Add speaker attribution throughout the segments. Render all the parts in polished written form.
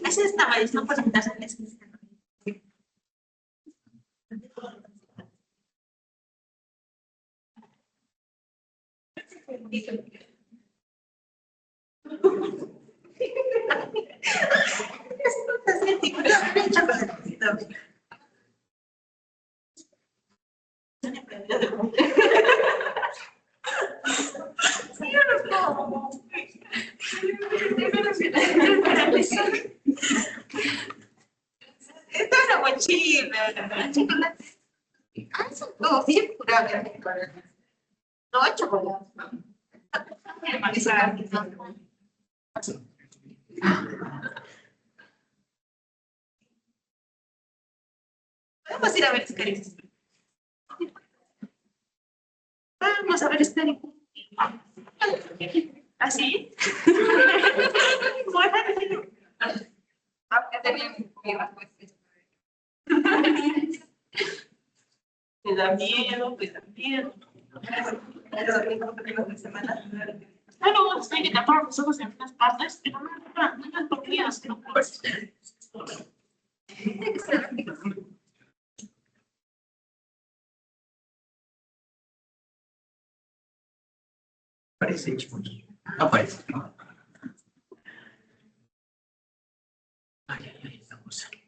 Speaker 1: Ese estaba ahí, no puedo quitarse el ese. Esto es una mochila. Chocolate. Ah, son todos bien curables. No, chocolate. Podemos ir a ver Scary. Vamos a ver Scary. ¿Así? Bueno. Me da miedo, me da miedo. Claro, estoy que tapar los ojos en unas partes, pero no las porquerías que no puedo hacer.
Speaker 2: Parece chicos. No parece, ¿no? Ay, vamos a ver.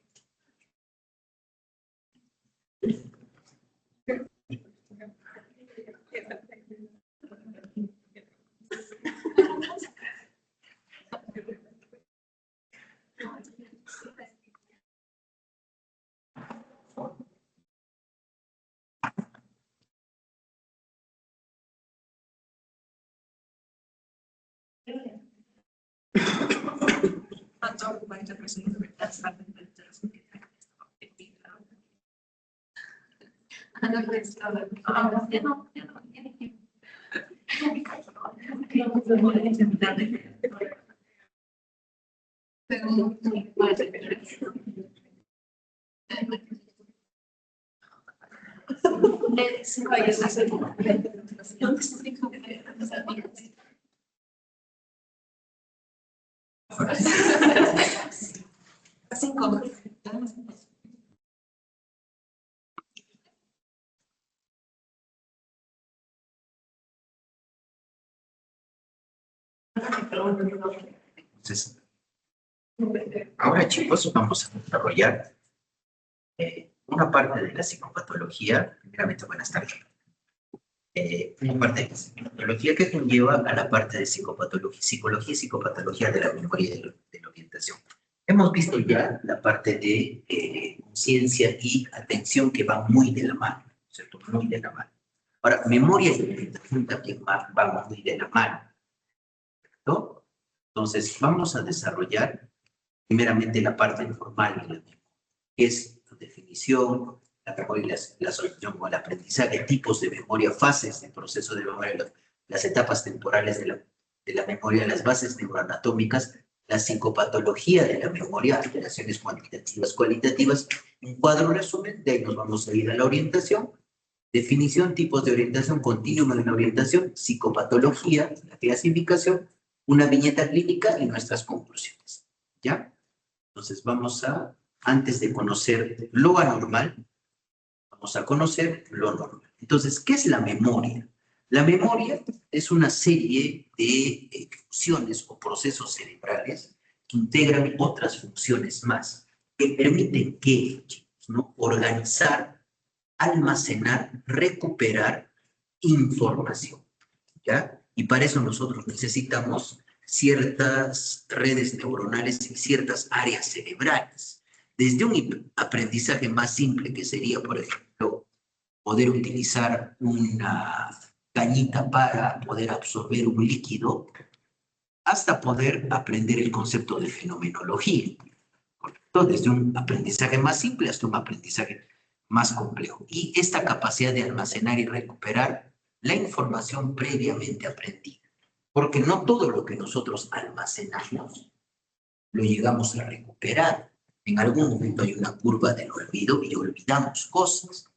Speaker 2: Entonces, ahora chicos, vamos a desarrollar una parte de la psicopatología. Primeramente, buenas tardes. Una parte de la psicopatología que conlleva a la parte de psicopatología, psicología y psicopatología de la memoria y de la orientación. Hemos visto ya la parte de conciencia y atención que van muy de la mano, ¿cierto? Muy de la mano. Ahora, memoria y orientación también van muy de la mano, ¿no? Entonces, vamos a desarrollar primeramente la parte informal de la memoria, que es la definición, la memoria y la solución o el aprendizaje, tipos de memoria, fases del proceso de memoria, las etapas temporales de la memoria, las bases neuroanatómicas, la psicopatología de la memoria, alteraciones cuantitativas, cualitativas, un cuadro resumen, de ahí nos vamos a ir a la orientación, definición, tipos de orientación, continuum de la orientación, psicopatología, la clasificación, una viñeta clínica y nuestras conclusiones, ¿ya? Entonces vamos a, antes de conocer lo anormal, vamos a conocer lo normal. Entonces, ¿qué es la memoria? La memoria es una serie de funciones o procesos cerebrales que integran otras funciones más, que permiten que, ¿no?, organizar, almacenar, recuperar información, ¿ya? Y para eso nosotros necesitamos ciertas redes neuronales y ciertas áreas cerebrales. Desde un aprendizaje más simple, que sería, por ejemplo, poder utilizar una cañita para poder absorber un líquido, hasta poder aprender el concepto de fenomenología, ¿correcto? Desde un aprendizaje más simple hasta un aprendizaje más complejo. Y esta capacidad de almacenar y recuperar la información previamente aprendida. Porque no todo lo que nosotros almacenamos lo llegamos a recuperar. En algún momento hay una curva del olvido y olvidamos cosas.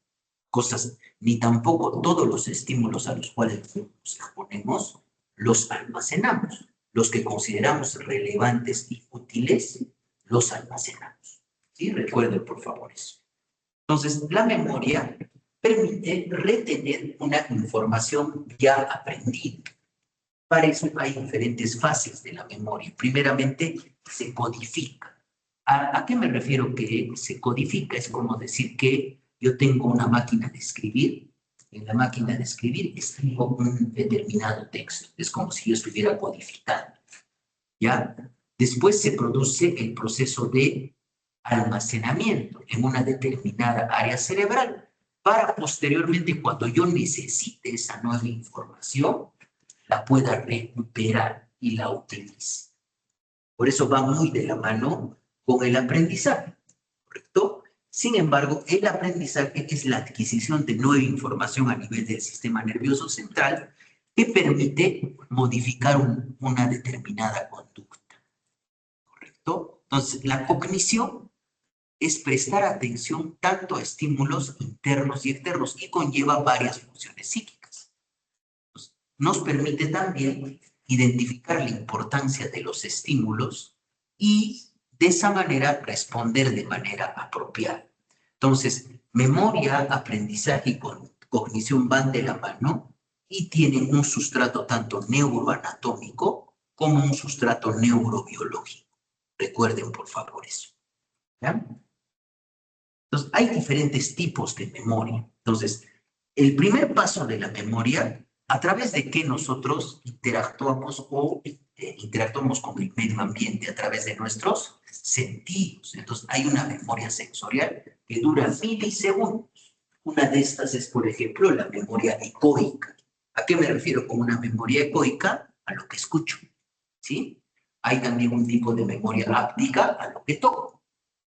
Speaker 2: cosas, ni tampoco todos los estímulos a los cuales nos exponemos los almacenamos. Los que consideramos relevantes y útiles, los almacenamos. ¿Sí? Recuerden, por favor, eso. Entonces, la memoria permite retener una información ya aprendida. Para eso hay diferentes fases de la memoria. Primeramente, se codifica. ¿A qué me refiero que se codifica? Es como decir que yo tengo una máquina de escribir. En la máquina de escribir escribo un determinado texto. Es como si yo estuviera codificando. ¿Ya? Después se produce el proceso de almacenamiento en una determinada área cerebral para posteriormente, cuando yo necesite esa nueva información, la pueda recuperar y la utilice. Por eso va muy de la mano con el aprendizaje, ¿correcto? Sin embargo, el aprendizaje es la adquisición de nueva información a nivel del sistema nervioso central que permite modificar una determinada conducta, ¿correcto? Entonces, la cognición es prestar atención tanto a estímulos internos y externos y conlleva varias funciones psíquicas. Nos permite también identificar la importancia de los estímulos y de esa manera responder de manera apropiada. Entonces, memoria, aprendizaje y cognición van de la mano y tienen un sustrato tanto neuroanatómico como un sustrato neurobiológico. Recuerden, por favor, eso. ¿Ya? Entonces, hay diferentes tipos de memoria. Entonces, el primer paso de la memoria, a través de que nosotros interactuamos o interactuamos con el medio ambiente a través de nuestros sentidos. Entonces, hay una memoria sensorial que dura milisegundos. Una de estas es, por ejemplo, la memoria ecoica. ¿A qué me refiero con una memoria ecoica? A lo que escucho, ¿sí? Hay también un tipo de memoria háptica a lo que toco.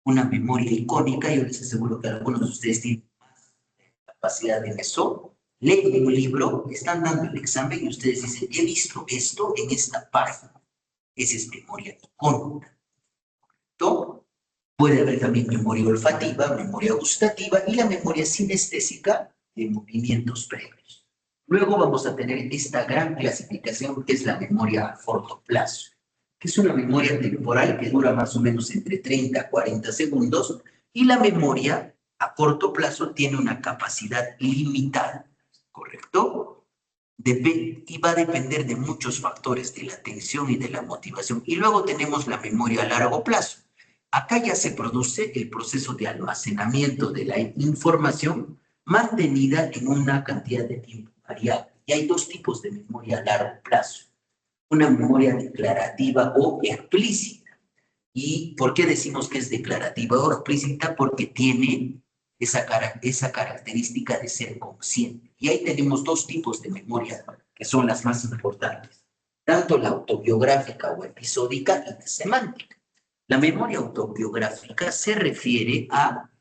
Speaker 2: Una memoria icónica, yo les aseguro que algunos de ustedes tienen más capacidad en eso. Leen un libro, están dando el examen y ustedes dicen, he visto esto en esta página. Esa es memoria icónica. ¿No? Puede haber también memoria olfativa, memoria gustativa y la memoria sinestésica de movimientos previos. Luego vamos a tener esta gran clasificación que es la memoria a corto plazo, que es una memoria temporal que dura más o menos entre 30 a 40 segundos y la memoria a corto plazo tiene una capacidad limitada, ¿correcto? Y va a depender de muchos factores de la atención y de la motivación. Y luego tenemos la memoria a largo plazo. Acá ya se produce el proceso de almacenamiento de la información mantenida en una cantidad de tiempo variable. Y hay dos tipos de memoria a largo plazo. Una memoria declarativa o explícita. ¿Y por qué decimos que es declarativa o explícita? Porque tiene esa característica de ser consciente. Y ahí tenemos dos tipos de memoria que son las más importantes. Tanto la autobiográfica o episódica y la semántica. La memoria autobiográfica se refiere a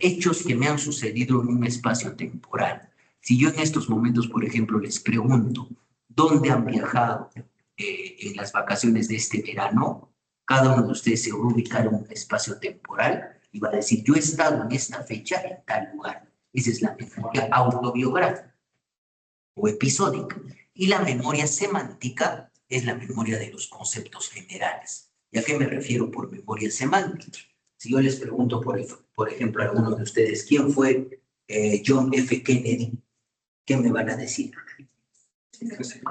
Speaker 2: hechos que me han sucedido en un espacio temporal. Si yo en estos momentos, por ejemplo, les pregunto, ¿dónde han viajado en las vacaciones de este verano? Cada uno de ustedes se va a ubicar en un espacio temporal y va a decir, yo he estado en esta fecha en tal lugar. Esa es la memoria autobiográfica o episódica. Y la memoria semántica es la memoria de los conceptos generales. ¿Y a qué me refiero por memoria semántica? Si yo les pregunto, por ejemplo, a algunos de ustedes, ¿quién fue John F. Kennedy? ¿Qué me van a decir?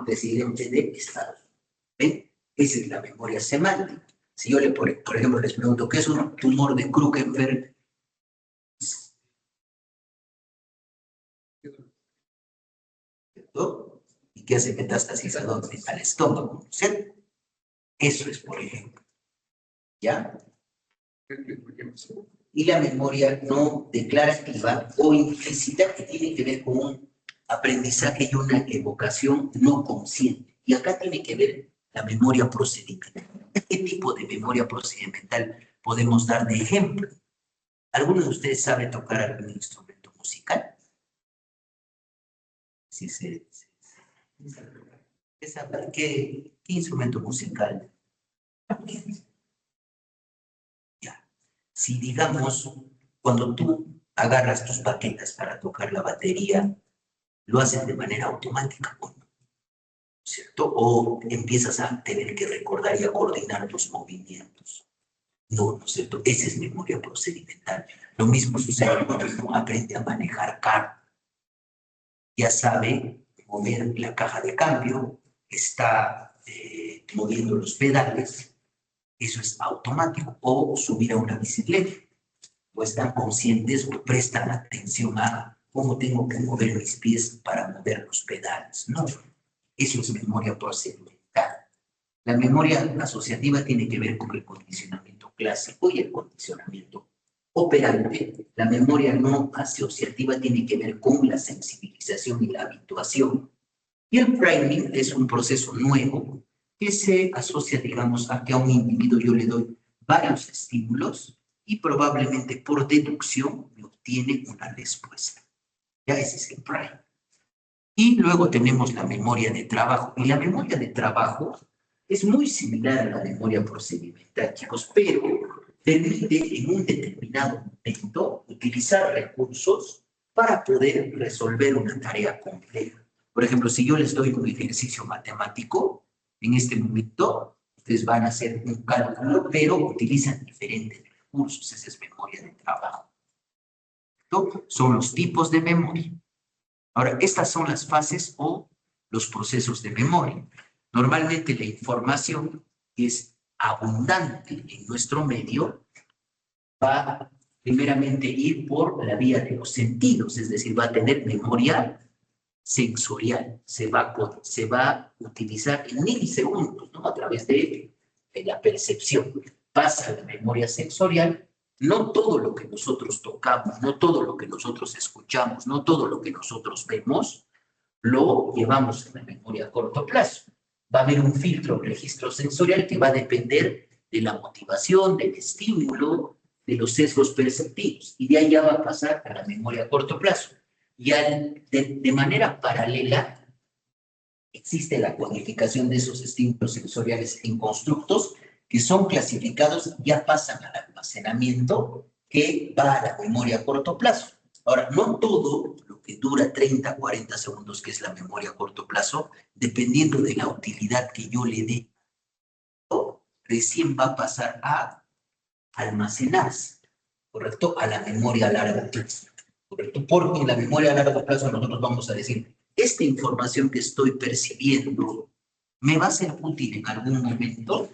Speaker 2: Presidente de Estados Unidos. ¿Ven? Esa es la memoria semántica. Si yo, por ejemplo, les pregunto, ¿qué es un tumor de Krukenberg? ¿Cierto? ¿Y qué hace metástasis al estómago? ¿Cierto? Eso es, por ejemplo. ¿Ya? Y la memoria no declarativa o implícita que tiene que ver con un aprendizaje y una evocación no consciente. Y acá tiene que ver la memoria procedimental. ¿Qué tipo de memoria procedimental podemos dar de ejemplo? ¿Alguno de ustedes sabe tocar algún instrumento musical? Sí, ¿Qué instrumento musical? Ya. Si digamos, cuando tú agarras tus baquetas para tocar la batería, lo haces de manera automática, ¿o no? ¿Cierto? O empiezas a tener que recordar y a coordinar tus movimientos. No, ¿no es cierto? Esa es memoria procedimental. Lo mismo sucede cuando uno aprende a manejar carro. Ya sabe mover la caja de cambio, está moviendo los pedales, eso es automático. O subir a una bicicleta, o están conscientes o prestan atención a cómo tengo que mover mis pies para mover los pedales. No, eso es memoria procedimental. La memoria asociativa tiene que ver con el condicionamiento clásico y el condicionamiento operante. La memoria no asociativa tiene que ver con la sensibilización y la habituación. Y el priming es un proceso nuevo que se asocia, digamos, a que a un individuo yo le doy varios estímulos y probablemente por deducción me obtiene una respuesta. Ya ese es el priming. Y luego tenemos la memoria de trabajo. Y la memoria de trabajo es muy similar a la memoria procedimental, chicos, pero permite en un determinado momento utilizar recursos para poder resolver una tarea compleja. Por ejemplo, si yo les doy un ejercicio matemático, en este momento ustedes van a hacer un cálculo, pero utilizan diferentes recursos. Esa es memoria de trabajo. ¿No? Son los tipos de memoria. Ahora, estas son las fases o los procesos de memoria. Normalmente la información que es abundante en nuestro medio va primeramente a ir por la vía de los sentidos, es decir, va a tener memoria sensorial, se va a utilizar en milisegundos, ¿no? A través de la percepción. Pasa a la memoria sensorial. No todo lo que nosotros tocamos, no todo lo que nosotros escuchamos, no todo lo que nosotros vemos, lo llevamos en la memoria a corto plazo. Va a haber un filtro, un registro sensorial que va a depender de la motivación, del estímulo, de los sesgos perceptivos. Y de ahí ya va a pasar a la memoria a corto plazo. Ya de manera paralela existe la codificación de esos estímulos sensoriales en constructos que son clasificados, ya pasan al almacenamiento que va a la memoria a corto plazo. Ahora, no todo lo que dura 30, 40 segundos, que es la memoria a corto plazo, dependiendo de la utilidad que yo le dé, recién va a pasar a almacenarse, ¿correcto? A la memoria a largo plazo, ¿correcto? Porque en la memoria a largo plazo nosotros vamos a decir, esta información que estoy percibiendo me va a ser útil en algún momento,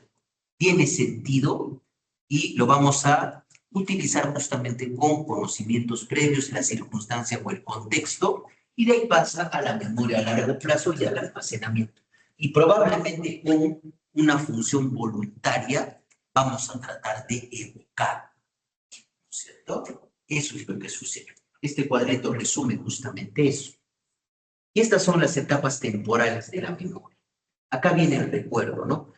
Speaker 2: tiene sentido y lo vamos a utilizar justamente con conocimientos previos, la circunstancia o el contexto, y de ahí pasa a la memoria a largo plazo y al almacenamiento. Y probablemente con una función voluntaria vamos a tratar de evocar, ¿cierto? Eso es lo que sucede. Este cuadrito resume justamente eso. Y estas son las etapas temporales de la memoria. Acá viene el recuerdo, ¿no?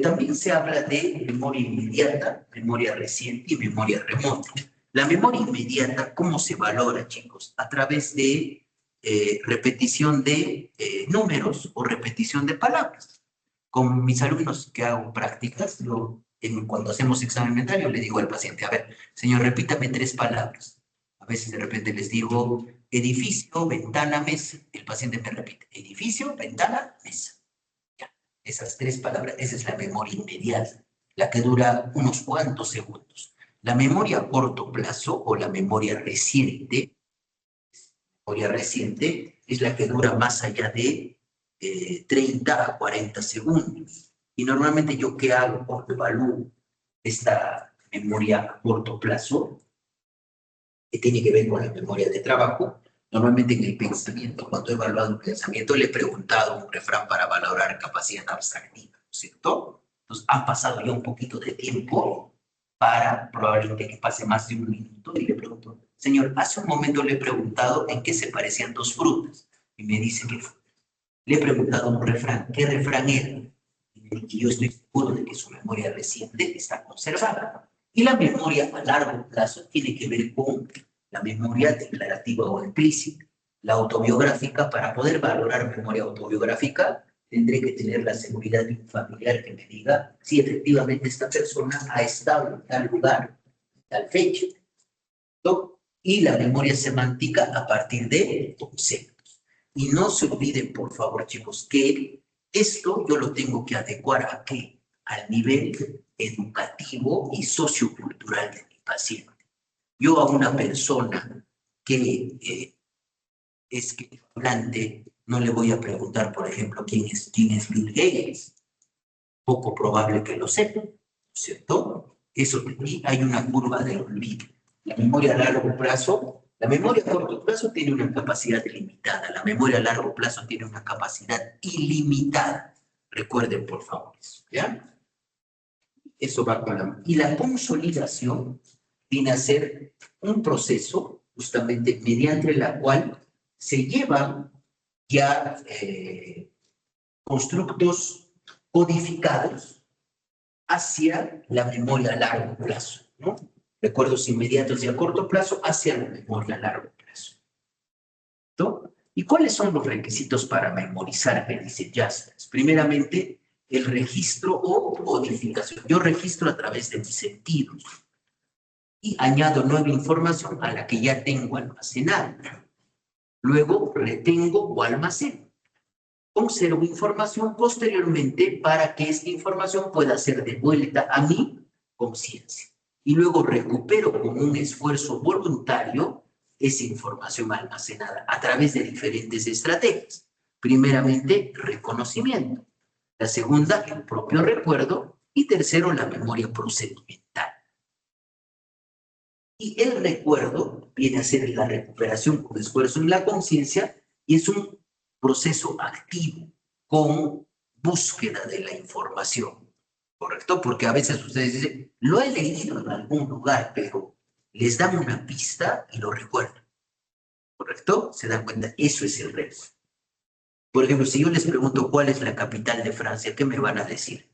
Speaker 2: También se habla de memoria inmediata, memoria reciente y memoria remota. La memoria inmediata, ¿cómo se valora, chicos? A través de repetición de números o repetición de palabras. Con mis alumnos que hago prácticas, cuando hacemos examen mental, yo le digo al paciente, a ver, señor, repítame 3 palabras. A veces de repente les digo, edificio, ventana, mesa. El paciente me repite, edificio, ventana, mesa. Esas 3 palabras, esa es la memoria inmediata, la que dura unos cuantos segundos. La memoria a corto plazo o la memoria reciente es la que dura más allá de 30 a 40 segundos. Y normalmente yo, ¿qué hago cuando evalúo esta memoria a corto plazo? Que tiene que ver con la memoria de trabajo. Normalmente en el pensamiento, cuando he evaluado un pensamiento, le he preguntado un refrán para valorar capacidad abstractiva, ¿no es cierto? Entonces, ha pasado ya un poquito de tiempo para probablemente que pase más de 1 minuto y le pregunto, señor, hace un momento le he preguntado en qué se parecían 2 frutas y me dice que le he preguntado un refrán, ¿qué refrán era? Y yo estoy seguro de que su memoria reciente está conservada. Y la memoria a largo plazo tiene que ver con la memoria declarativa o implícita. La autobiográfica, para poder valorar memoria autobiográfica, tendré que tener la seguridad de un familiar que me diga si efectivamente esta persona ha estado en tal lugar, en tal fecha. ¿No? y la memoria semántica a partir de conceptos. Y no se olviden, por favor, chicos, que esto yo lo tengo que adecuar ¿a qué? Al nivel educativo y sociocultural de mi paciente. Yo a una persona que es hablante, no le voy a preguntar, por ejemplo, quién es Bill Gates. Poco probable que lo sepa, ¿cierto? Eso, y hay una curva del olvido. La memoria a largo plazo, la memoria a corto plazo tiene una capacidad limitada, la memoria a largo plazo tiene una capacidad ilimitada. Recuerden, por favor, eso, ¿ya? Eso va con la... Y la consolidación viene a ser un proceso justamente mediante la cual se llevan ya constructos codificados hacia la memoria a largo plazo, ¿no? Recuerdos inmediatos y a corto plazo hacia la memoria a largo plazo. ¿No? ¿Y cuáles son los requisitos para memorizar? Me dice Jaspers. Primeramente, el registro o codificación. Yo registro a través de mis sentidos y añado nueva información a la que ya tengo almacenada. Luego retengo o almaceno. Conservo información posteriormente para que esta información pueda ser devuelta a mi conciencia. Y luego recupero con un esfuerzo voluntario esa información almacenada a través de diferentes estrategias. Primeramente, reconocimiento. La segunda, el propio recuerdo. Y tercero, la memoria procedimental. Y el recuerdo viene a ser la recuperación con esfuerzo en la conciencia y es un proceso activo con búsqueda de la información, ¿correcto? Porque a veces ustedes dicen, lo he leído en algún lugar, pero les dan una pista y lo recuerdan, ¿correcto? Se dan cuenta, eso es el recuerdo. Por ejemplo, si yo les pregunto cuál es la capital de Francia, ¿qué me van a decir?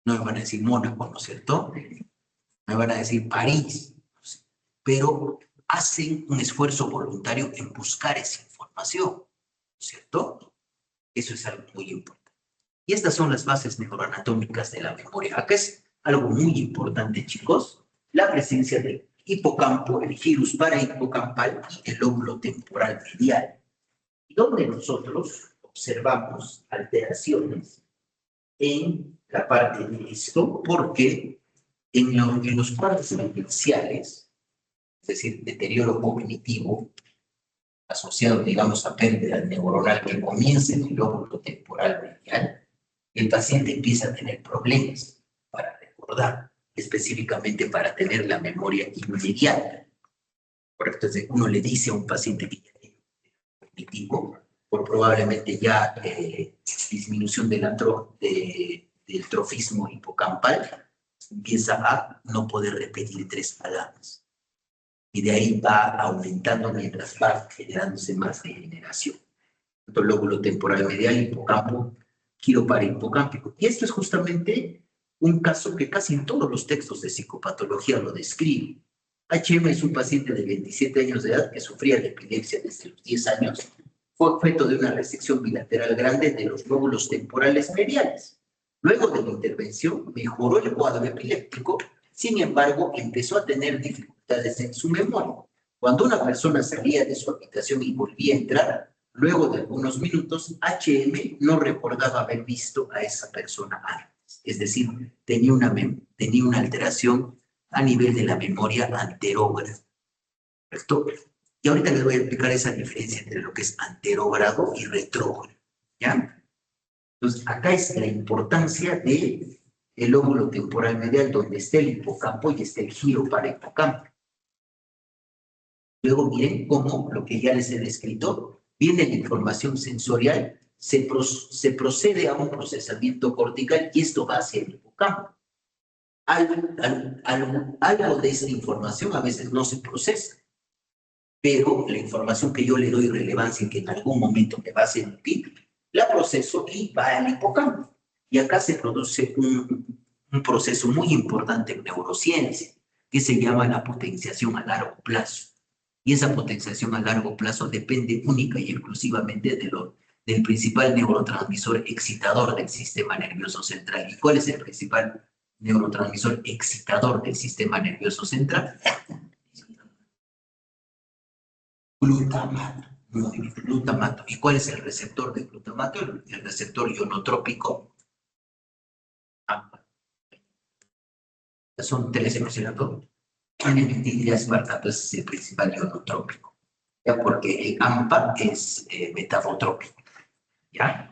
Speaker 2: No me van a decir Mónaco, ¿no es cierto? Me van a decir París, pero hacen un esfuerzo voluntario en buscar esa información, ¿cierto? Eso es algo muy importante. Y estas son las bases neuroanatómicas de la memoria. Acá es algo muy importante, chicos, la presencia del hipocampo, el gyrus parahipocampal y el lóbulo temporal medial, donde nosotros observamos alteraciones en la parte de esto, porque en los cuadros demenciales, es decir, deterioro cognitivo, asociado, digamos, a pérdida neuronal que comienza en el lóbulo temporal medial, el paciente empieza a tener problemas para recordar, específicamente para tener la memoria inmediata. Correcto, es decir, uno le dice a un paciente que ya tiene cognitivo, por probablemente ya disminución del trofismo hipocampal, empieza a no poder repetir 3 palabras. Y de ahí va aumentando mientras va generándose más degeneración. El lóbulo temporal medial, hipocampo, giro parahipocámpico. Y esto es justamente un caso que casi en todos los textos de psicopatología lo describen. HM es un paciente de 27 años de edad que sufría de epilepsia desde los 10 años. Fue objeto de una resección bilateral grande de los lóbulos temporales mediales. Luego de la intervención, mejoró el cuadro epiléptico, sin embargo, empezó a tener dificultades en su memoria. Cuando una persona salía de su habitación y volvía a entrar, luego de algunos minutos, HM no recordaba haber visto a esa persona antes. Es decir, tenía una alteración a nivel de la memoria anterógrada. ¿Correcto? Y ahorita les voy a explicar esa diferencia entre lo que es anterógrado y retrógrado. ¿Ya? Entonces, acá es la importancia del lóbulo temporal medial, donde esté el hipocampo y esté el giro parahipocampo. Luego miren cómo lo que ya les he descrito, viene la información sensorial, se procede a un procesamiento cortical y esto va hacia el hipocampo. Algo de esta información a veces no se procesa, pero la información que yo le doy relevancia y que en algún momento me va a ser útil, la proceso y va al hipocampo. Y acá se produce un proceso muy importante en neurociencia, que se llama la potenciación a largo plazo. Y esa potenciación a largo plazo depende única y exclusivamente del principal neurotransmisor excitador del sistema nervioso central. ¿Y cuál es el principal neurotransmisor excitador del sistema nervioso central? glutamato. Muy bien, glutamato. ¿Y cuál es el receptor de glutamato? El receptor ionotrópico AMPA. Son 13, ¿no es cierto? N-metildiaspartato es el principal ionotrópico, ¿ya? Porque el AMPA es metafotrópico, ¿ya?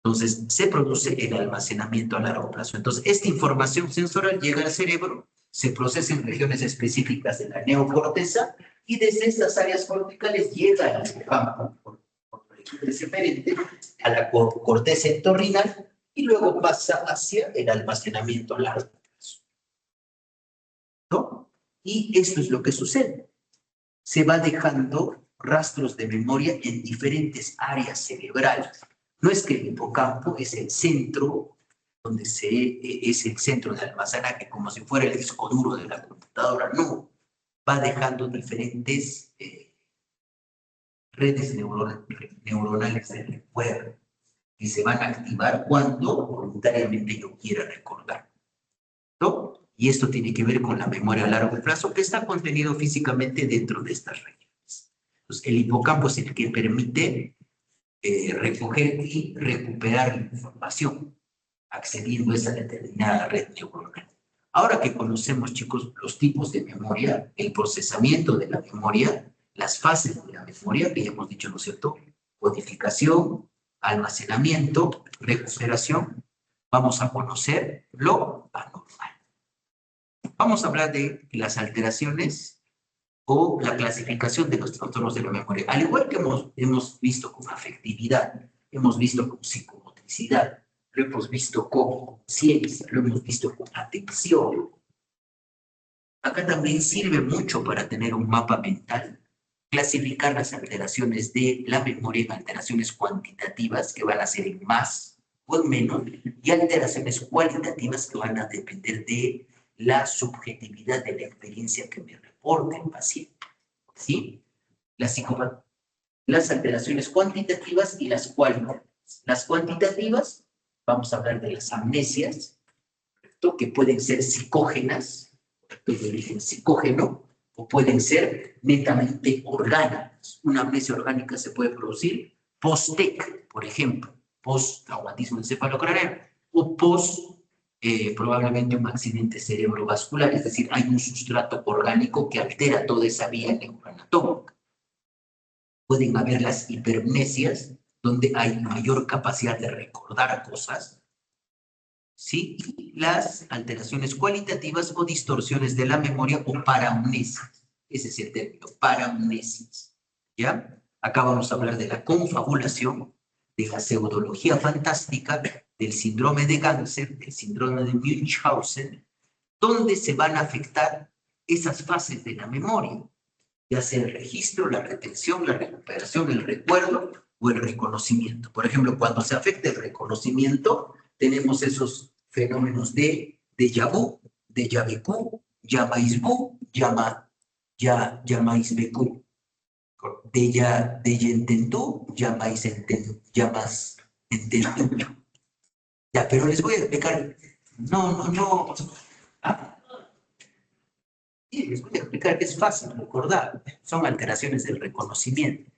Speaker 2: Entonces, se produce el almacenamiento a largo plazo. Entonces, esta información sensorial llega al cerebro, se procesa en regiones específicas de la neocorteza y desde estas áreas corticales llega al hipocampo, por regiones diferentes, a la corteza entorrinal y luego pasa hacia el almacenamiento a largo plazo, ¿no? Y esto es lo que sucede. Se va dejando rastros de memoria en diferentes áreas cerebrales. No es que el hipocampo es el centro es el centro de almacenaje, como si fuera el disco duro de la computadora. No, va dejando diferentes redes neuronales de recuerdo y se van a activar cuando voluntariamente yo quiera recordar, ¿no? Y esto tiene que ver con la memoria a largo plazo que está contenido físicamente dentro de estas regiones. Entonces, el hipocampo es el que permite recoger y recuperar la información, accediendo a esa determinada red neuronal. Ahora que conocemos, chicos, los tipos de memoria, el procesamiento de la memoria, las fases de la memoria, que ya hemos dicho, ¿no es cierto? Codificación, almacenamiento, recuperación, vamos a conocer lo anormal. Vamos a hablar de las alteraciones o la clasificación de los trastornos de la memoria. Al igual que hemos visto con afectividad, hemos visto con psicomotricidad, lo hemos visto con ciencia, lo hemos visto con atención. Acá también sirve mucho para tener un mapa mental, clasificar las alteraciones de la memoria en alteraciones cuantitativas que van a ser en más o en menos y alteraciones cualitativas que van a depender de la subjetividad de la experiencia que me reporta el paciente. ¿Sí? Las alteraciones cuantitativas y las cualitativas. Las cuantitativas, vamos a hablar de las amnesias, ¿correcto? Que pueden ser psicógenas, de origen psicógeno, o pueden ser netamente orgánicas. Una amnesia orgánica se puede producir post-TEC, por ejemplo, post-traumatismo encefalocraneal, o post probablemente un accidente cerebrovascular, es decir, hay un sustrato orgánico que altera toda esa vía neuroanatómica. Pueden haber las hipermnesias, donde hay mayor capacidad de recordar cosas, ¿sí? Y las alteraciones cualitativas o distorsiones de la memoria o paramnesias. Ese es el término, paramnesias, ¿ya? Acá vamos a hablar de la confabulación, de la pseudología fantástica, del síndrome de Ganser, del síndrome de Munchausen, donde se van a afectar esas fases de la memoria, ya sea el registro, la retención, la recuperación, el recuerdo o el reconocimiento. Por ejemplo, cuando se afecta el reconocimiento, tenemos esos fenómenos de déjà vu, déjà vécu, jamais vu, jamais vécu. Déjà entendu, jamais entendu. Ya, pero les voy a explicar. No. Ah, sí, les voy a explicar que es fácil recordar. Son alteraciones del reconocimiento.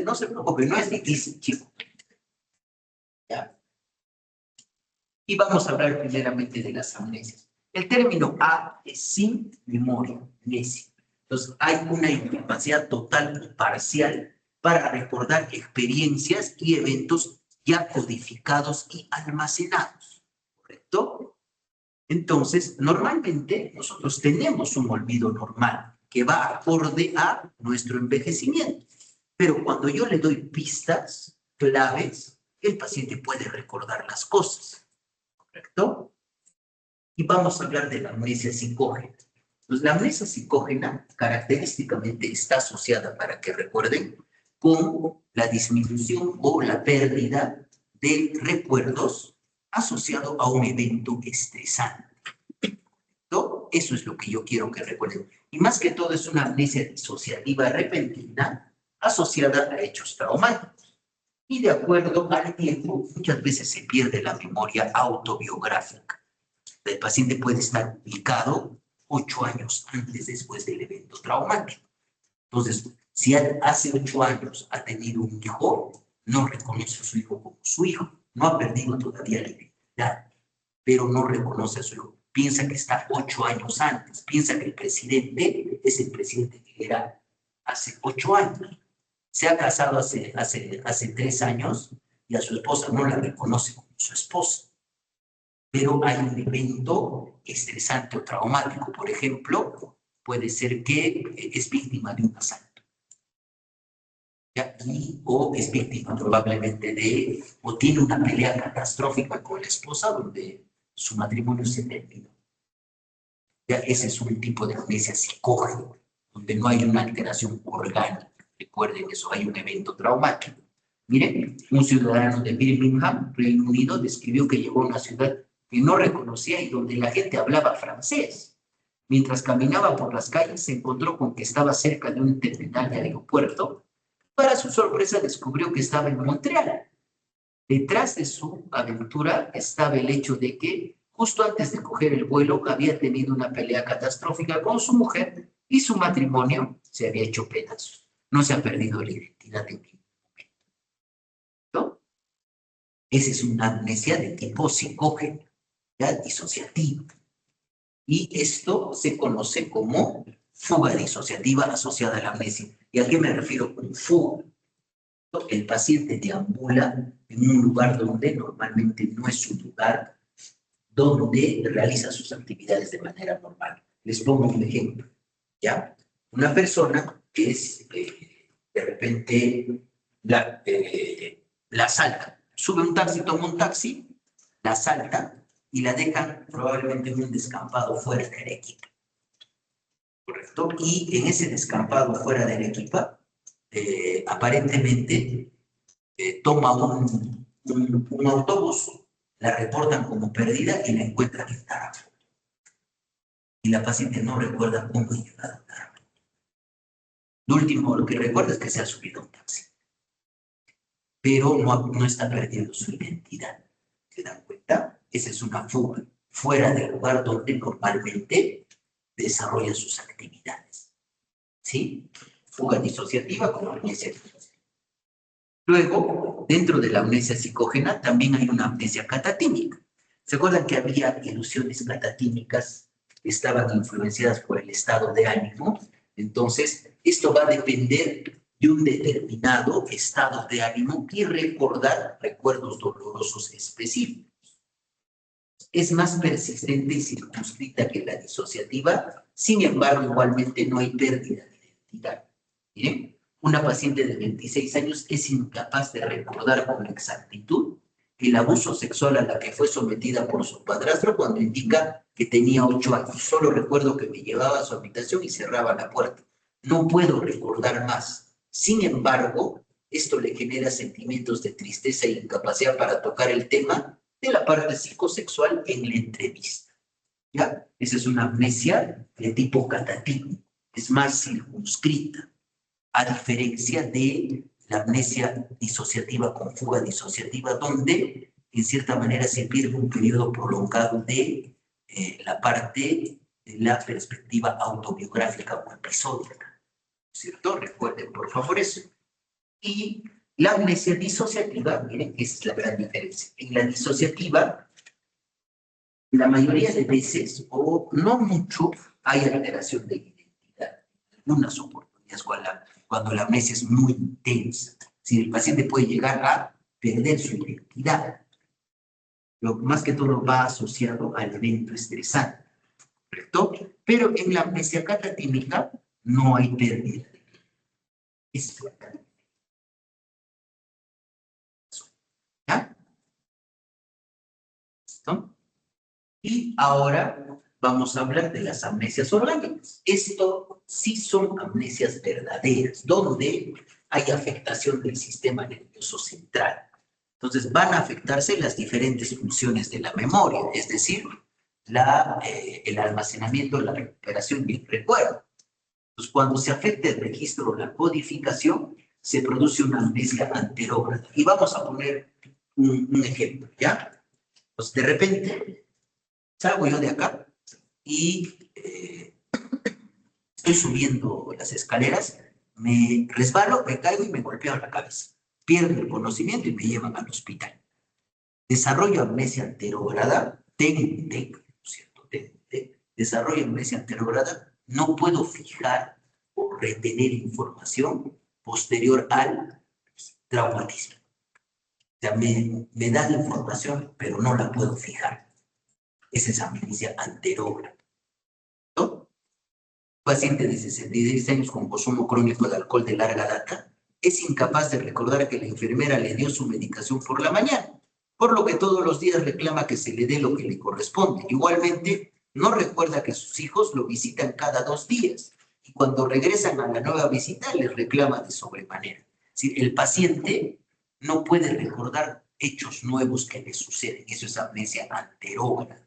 Speaker 2: No se preocupen, no es difícil, chicos. ¿Ya? Y vamos a hablar primeramente de las amnesias. El término A es sin memoria, amnesia. Entonces, hay una incapacidad total o parcial para recordar experiencias y eventos ya codificados y almacenados. ¿Correcto? Entonces, normalmente nosotros tenemos un olvido normal que va acorde a nuestro envejecimiento. Pero cuando yo le doy pistas, claves, el paciente puede recordar las cosas. ¿Correcto? Y vamos a hablar de la amnesia psicógena. Pues la amnesia psicógena característicamente está asociada, para que recuerden, con la disminución o la pérdida de recuerdos asociado a un evento estresante. ¿No? Eso es lo que yo quiero que recuerden. Y más que todo es una amnesia disociativa repentina asociada a hechos traumáticos. Y de acuerdo al tiempo, muchas veces se pierde la memoria autobiográfica. El paciente puede estar ubicado 8 años antes después del evento traumático. Entonces, Si hace 8 años ha tenido un hijo, no reconoce a su hijo como su hijo. No ha perdido todavía la identidad, pero no reconoce a su hijo. Piensa que está 8 años antes. Piensa que el presidente es el presidente que era hace 8 años. Se ha casado hace 3 años y a su esposa no la reconoce como su esposa. Pero hay un evento estresante o traumático. Por ejemplo, puede ser que es víctima de un asalto. O es víctima probablemente o tiene una pelea catastrófica con la esposa donde su matrimonio se terminó. Ya ese es un tipo de amnesia psicógena, donde no hay una alteración orgánica. Recuerden eso, hay un evento traumático. Miren, un ciudadano de Birmingham, Reino Unido, describió que llegó a una ciudad que no reconocía y donde la gente hablaba francés. Mientras caminaba por las calles, se encontró con que estaba cerca de un terminal de aeropuerto. Para su sorpresa, descubrió que estaba en Montreal. Detrás de su aventura estaba el hecho de que, justo antes de coger el vuelo, había tenido una pelea catastrófica con su mujer y su matrimonio se había hecho pedazos. No se ha perdido la identidad en ningún momento. ¿No? Esa es una amnesia de tipo psicógeno, ¿ya? Disociativa. Y esto se conoce como fuga disociativa asociada a la amnesia. ¿Y a qué me refiero con fuga? El paciente deambula en un lugar donde normalmente no es su lugar, donde realiza sus actividades de manera normal. Les pongo un ejemplo, ¿ya? Una persona que es, de repente, la asalta, sube un taxi, toma un taxi, la asalta y la dejan probablemente en un descampado fuera de Arequipa, ¿correcto? Y en ese descampado fuera de Arequipa, aparentemente toma un autobús, la reportan como perdida y la encuentran en Tarapoto. Y la paciente no recuerda cómo ha llegado a Tarapoto. Lo último, lo que recuerda es que se ha subido a un taxi, pero no está perdiendo su identidad. ¿Se dan cuenta? Esa es una fuga fuera del lugar donde normalmente desarrolla sus actividades. ¿Sí? Fuga disociativa como amnesia disociativa. Luego, dentro de la amnesia psicógena, también hay una amnesia catatímica. ¿Se acuerdan que había ilusiones catatímicas que estaban influenciadas por el estado de ánimo? Entonces, esto va a depender de un determinado estado de ánimo y recordar recuerdos dolorosos específicos. Es más persistente y circunscrita que la disociativa, sin embargo, igualmente no hay pérdida de identidad. ¿Miren? Una paciente de 26 años es incapaz de recordar con exactitud el abuso sexual a la que fue sometida por su padrastro cuando indica que tenía 8 años. Solo recuerdo que me llevaba a su habitación y cerraba la puerta. No puedo recordar más. Sin embargo, esto le genera sentimientos de tristeza e incapacidad para tocar el tema de la parte psicosexual en la entrevista. ¿Ya? Esa es una amnesia de tipo catatímico. Es más circunscrita, a diferencia de la amnesia disociativa con fuga disociativa, donde en cierta manera se pierde un periodo prolongado de la parte de la perspectiva autobiográfica o episódica, ¿cierto? Recuerden por favor eso. Y la amnesia disociativa, miren, esa es la gran diferencia. En la disociativa, la mayoría de veces, o no mucho, hay alteración de identidad. Algunas oportunidades cuando la amnesia es muy intensa. Si el paciente puede llegar a perder su identidad, lo más que todo va asociado al evento estresante, ¿correcto? Pero en la amnesia catatímica no hay pérdida. Es ¿ya? ¿Listo? Y ahora vamos a hablar de las amnesias orgánicas. Esto sí son amnesias verdaderas, donde hay afectación del sistema nervioso central. Entonces van a afectarse las diferentes funciones de la memoria, es decir, el almacenamiento, la recuperación y el recuerdo. Entonces, cuando se afecta el registro o la codificación, se produce una amnesia anterógrada. Y vamos a poner un ejemplo, ¿ya? Pues de repente salgo yo de acá y estoy subiendo las escaleras me resbalo, me caigo y me golpeo la cabeza. Pierdo el conocimiento y me llevan al hospital. Desarrollo amnesia anterograda, TEC, ¿cierto? TEC. Desarrollo amnesia anterograda, no puedo fijar o retener información posterior al traumatismo. O sea, me da la información, pero no la puedo fijar. Esa es amnesia anterógrada. ¿No? Paciente de 66 años con consumo crónico de alcohol de larga data es incapaz de recordar que la enfermera le dio su medicación por la mañana, por lo que todos los días reclama que se le dé lo que le corresponde. Igualmente, no recuerda que sus hijos lo visitan cada 2 días y cuando regresan a la nueva visita les reclama de sobremanera. Es decir, el paciente no puede recordar hechos nuevos que le suceden. Eso es amnesia anterógrada.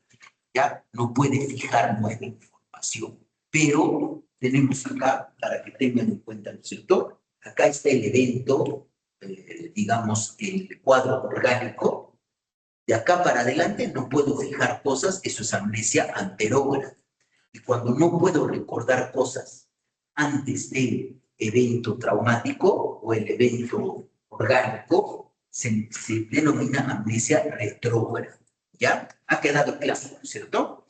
Speaker 2: Ya no puede fijar nueva información. Pero tenemos acá, para que tengan en cuenta, ¿no es cierto? Acá está el evento, digamos, el cuadro orgánico. De acá para adelante no puedo fijar cosas, eso es amnesia anterógrada. Y cuando no puedo recordar cosas antes del evento traumático o el evento orgánico, se denomina amnesia retrógrada. ¿Ya? Ha quedado claro, ¿no es cierto?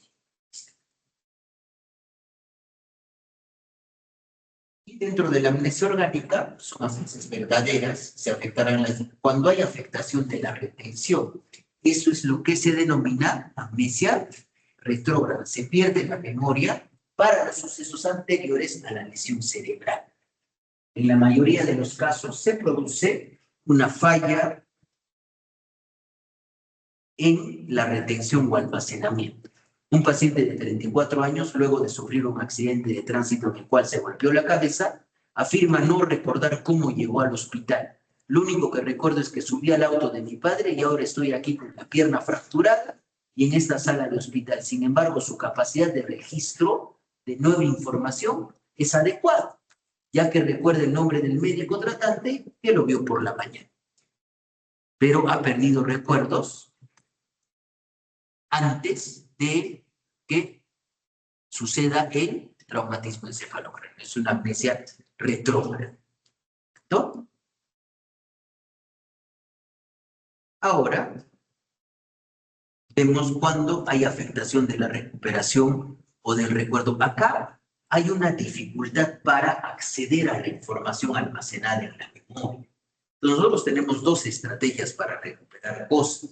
Speaker 2: Y dentro de la amnesia orgánica, son amnesias verdaderas, se afectarán cuando hay afectación de la retención. Eso es lo que se denomina amnesia retrógrada. Se pierde la memoria para los sucesos anteriores a la lesión cerebral. En la mayoría de los casos se produce una falla en la retención o almacenamiento. Un paciente de 34 años, luego de sufrir un accidente de tránsito en el cual se golpeó la cabeza, afirma no recordar cómo llegó al hospital. Lo único que recuerdo es que subí al auto de mi padre y ahora estoy aquí con la pierna fracturada y en esta sala de hospital. Sin embargo, su capacidad de registro de nueva información es adecuada, ya que recuerda el nombre del médico tratante que lo vio por la mañana. Pero ha perdido recuerdos antes de que suceda el traumatismo encefalocráneo. Es una amnesia retrógrada. ¿No? Ahora, vemos cuando hay afectación de la recuperación o del recuerdo. Acá hay una dificultad para acceder a la información almacenada en la memoria. Nosotros tenemos 2 estrategias para recuperar cosas.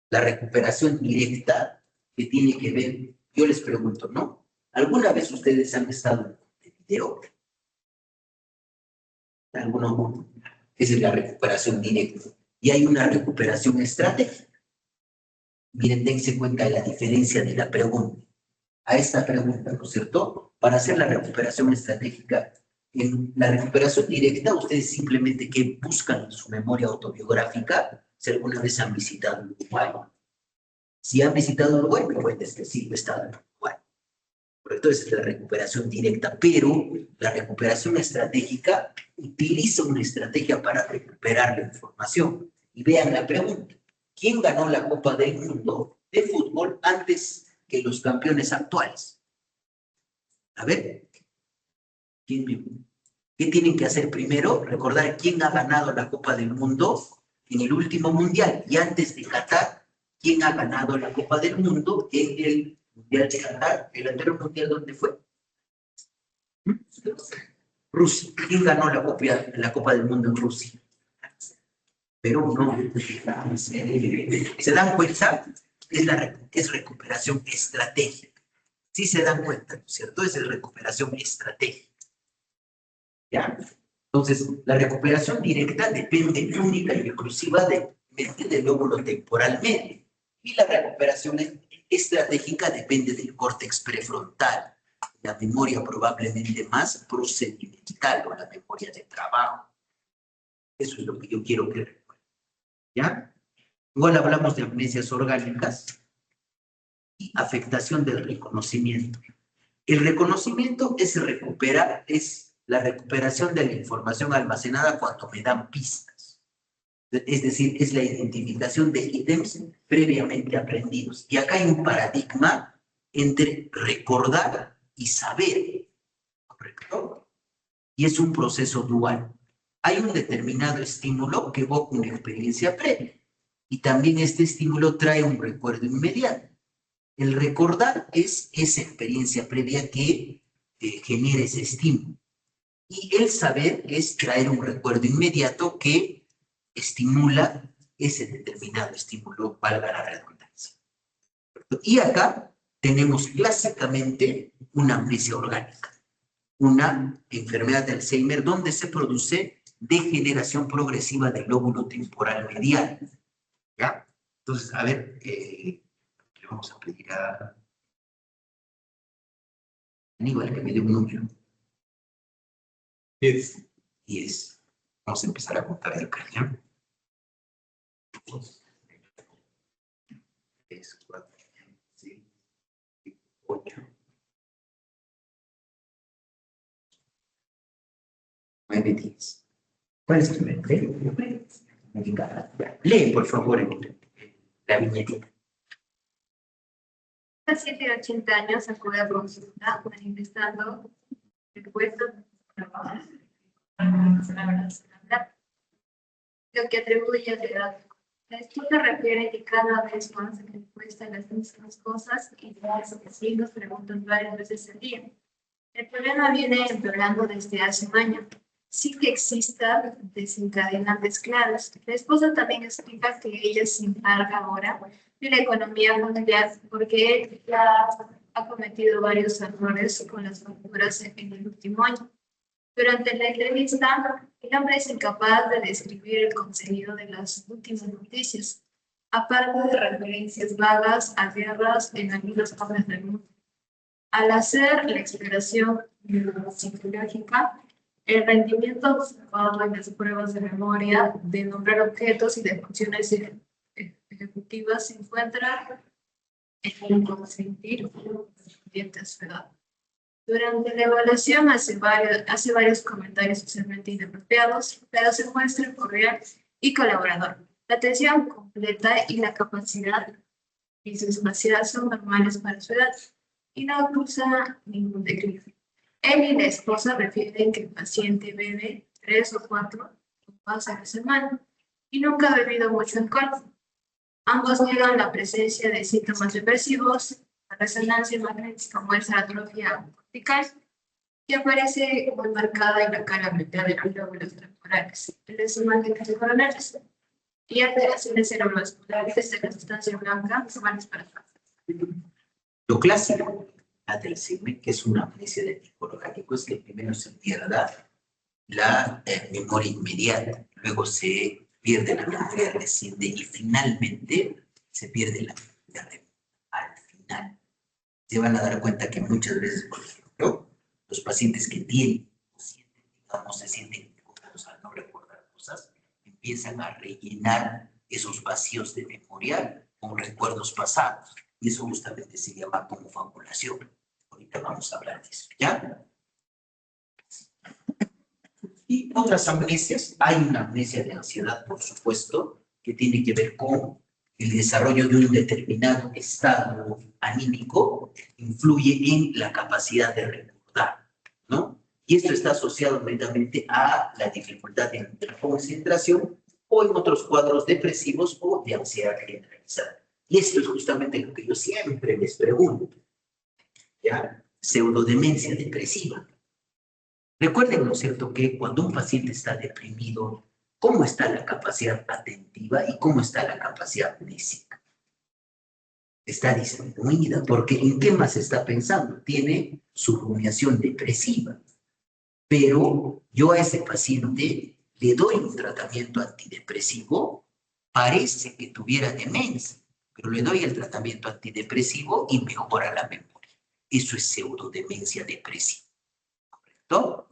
Speaker 2: La recuperación directa, que tiene que ver, yo les pregunto, ¿no? ¿Alguna vez ustedes han estado en video? ¿Alguno? Esa es la recuperación directa. Y hay una recuperación estratégica. Miren, dense cuenta de la diferencia de la pregunta. A esta pregunta, ¿no es cierto? Para hacer la recuperación estratégica, en la recuperación directa, ustedes simplemente que buscan en su memoria autobiográfica si alguna vez han visitado Uruguay. Si han visitado Uruguay, me cuentes que sí, he estado en Uruguay. Correcto, esa es la recuperación directa, pero la recuperación estratégica utiliza una estrategia para recuperar la información. Y vean la pregunta. ¿Quién ganó la Copa del Mundo de fútbol antes que los campeones actuales? A ver, ¿qué tienen que hacer primero? Recordar quién ha ganado la Copa del Mundo en el último mundial. Y antes de Qatar, ¿quién ha ganado la Copa del Mundo en el Mundial de Qatar? ¿El anterior mundial dónde fue? Rusia. ¿Quién ganó la Copa del Mundo en Rusia? Pero no. ¿Se dan cuenta? Es recuperación estratégica. Sí se dan cuenta, ¿no es cierto? Es recuperación estratégica. ¿Ya? Entonces, la recuperación directa depende única y exclusivamente del lóbulo temporal medio. Y la recuperación estratégica depende del córtex prefrontal, la memoria probablemente más procedimental o la memoria de trabajo. Eso es lo que yo quiero que recuerden. ¿Ya? Igual hablamos de amnesias orgánicas y afectación del reconocimiento. El reconocimiento es la recuperación de la información almacenada cuando me dan pistas. Es decir, es la identificación de ítems previamente aprendidos. Y acá hay un paradigma entre recordar y saber. ¿Correcto? y es un proceso dual. Hay un determinado estímulo que evoca una experiencia previa y también este estímulo trae un recuerdo inmediato. El recordar es esa experiencia previa que genera ese estímulo. Y el saber es traer un recuerdo inmediato que estimula ese determinado estímulo, valga la redundancia. Y acá tenemos clásicamente una amnesia orgánica, una enfermedad de Alzheimer donde se produce degeneración progresiva del lóbulo temporal medial. ¿Ya? Entonces, a ver, le vamos a pedir a Aníbal que me dé un número.
Speaker 3: 10.
Speaker 2: 10. Vamos a empezar a contar el cañón. 3, 4, 5, 8, 9, 10. ¿Cuál es tu nombre? Lee, por favor, la viñetita.
Speaker 4: Paciente de 80 años acude a consulta manifestando respuestas lo que atribuye a la edad. La escucha refiere que cada vez más se respuesta a las mismas cosas y los vecinos preguntan varias veces al día. El problema viene empeorando desde hace un año. Sí que existan desencadenantes claros. La esposa también explica que ella se encarga ahora de la economía familiar porque ella ha cometido varios errores con las facturas en el último año. Durante la entrevista, el hombre es incapaz de describir el contenido de las últimas noticias, aparte de referencias vagas a guerras en algunas partes del mundo. Al hacer la exploración psicológica, el rendimiento observado en las pruebas de memoria, de nombrar objetos y de funciones ejecutivas se encuentra en el consentir de a su edad. Durante la evaluación hace varios comentarios socialmente inapropiados, pero se muestra cordial y colaborador. La atención completa y la capacidad espacial son normales para su edad y no causa ningún declive. Él y la esposa refieren que el paciente bebe 3 o 4 copas a la semana y nunca ha bebido mucho alcohol. Ambos niegan la presencia de síntomas depresivos. La resonancia magnética muestra atrofia cortical que aparece muy marcada en la cara mitad de los lóbulos temporales, el desmagnetizador de coronarios y alteraciones cerebrovasculares de la sustancia blanca normales para
Speaker 2: Lo clásico del Alzheimer, que es una amnesia de tipo orgánico, es que primero se pierda la memoria inmediata, luego se pierde la memoria reciente y finalmente se pierde la memoria al final. Se van a dar cuenta que muchas veces, por ejemplo, los pacientes que tienen o sienten, digamos, se sienten cosas al no recordar cosas, empiezan a rellenar esos vacíos de memoria con recuerdos pasados. Y eso justamente se llama confabulación. Ahorita vamos a hablar de eso, ¿ya? Y otras amnesias, hay una amnesia de ansiedad, por supuesto, que tiene que ver con el desarrollo de un determinado estado anímico, influye en la capacidad de recordar, ¿no? Y esto está asociado netamente a la dificultad en la concentración o en otros cuadros depresivos o de ansiedad generalizada. Y esto es justamente lo que yo siempre les pregunto, ¿ya? Pseudodemencia depresiva. Recuerden, ¿no es cierto?, que cuando un paciente está deprimido, ¿cómo está la capacidad atentiva y cómo está la capacidad física? Está disminuida, porque ¿en qué más está pensando? Tiene su rumiación depresiva. Pero yo a ese paciente le doy un tratamiento antidepresivo, parece que tuviera demencia, pero le doy el tratamiento antidepresivo y mejora la memoria. Eso es pseudodemencia depresiva, ¿correcto?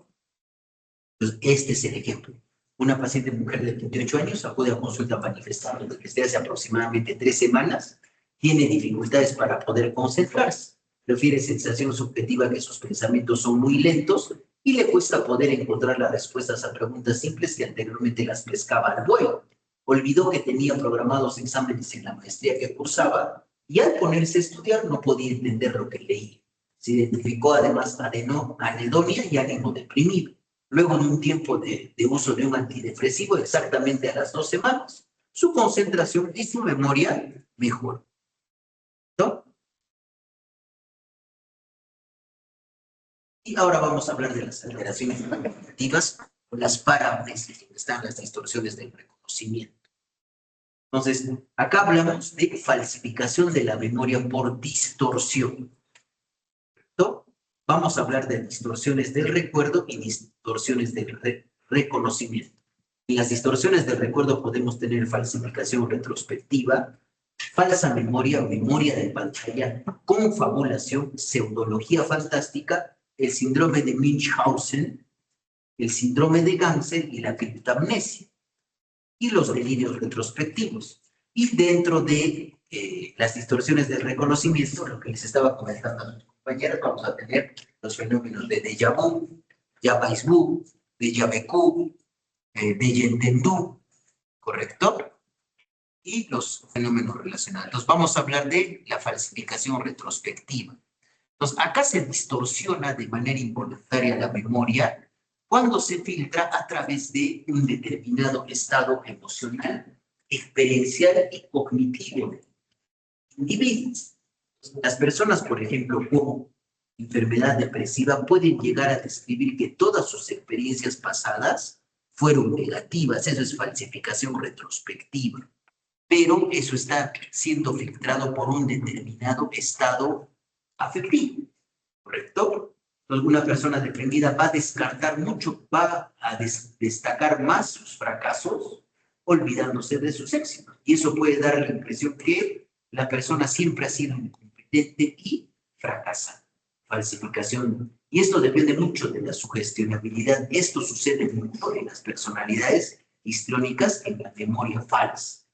Speaker 2: Entonces, este es el ejemplo. Una paciente mujer de 28 años acude a consulta manifestando que desde hace aproximadamente 3 semanas tiene dificultades para poder concentrarse. Refiere sensación subjetiva que sus pensamientos son muy lentos y le cuesta poder encontrar las respuestas a preguntas simples que anteriormente las pescaba al vuelo. Olvidó que tenía programados exámenes en la maestría que cursaba y al ponerse a estudiar no podía entender lo que leía. Se identificó además anedonia y ánimo deprimido. Luego de un tiempo de uso de un antidepresivo, exactamente a las 2 semanas, su concentración y su memoria mejoró. ¿No? Y ahora vamos a hablar de las alteraciones cognitivas o las paramnesias, donde están las distorsiones del reconocimiento. Entonces, acá hablamos de falsificación de la memoria por distorsión. ¿No? Vamos a hablar de distorsiones del recuerdo y distorsiones del reconocimiento. En las distorsiones del recuerdo podemos tener falsificación retrospectiva, falsa memoria o memoria de pantalla, confabulación, pseudología fantástica, el síndrome de Munchausen, el síndrome de Ganser y la criptamnesia, y los delirios retrospectivos. Y dentro de las distorsiones del reconocimiento, lo que les estaba comentando a mis compañeros, vamos a tener los fenómenos de déjà vu, déjà vu, déjà vécu, déjà entendu, ¿correcto? Y los fenómenos relacionados. Entonces, vamos a hablar de la falsificación retrospectiva. Entonces, acá se distorsiona de manera involuntaria la memoria cuando se filtra a través de un determinado estado emocional, experiencial y cognitivo de individuos. Las personas, por ejemplo, con enfermedad depresiva pueden llegar a describir que todas sus experiencias pasadas fueron negativas. Eso es falsificación retrospectiva. Pero eso está siendo filtrado por un determinado estado afectivo, ¿correcto? Entonces, una persona deprimida va a descartar mucho, va a destacar más sus fracasos, olvidándose de sus éxitos. Y eso puede dar la impresión que la persona siempre ha sido incompetente y fracasa. Falsificación. Y esto depende mucho de la sugestionabilidad. Esto sucede mucho en las personalidades histriónicas en la memoria falsa.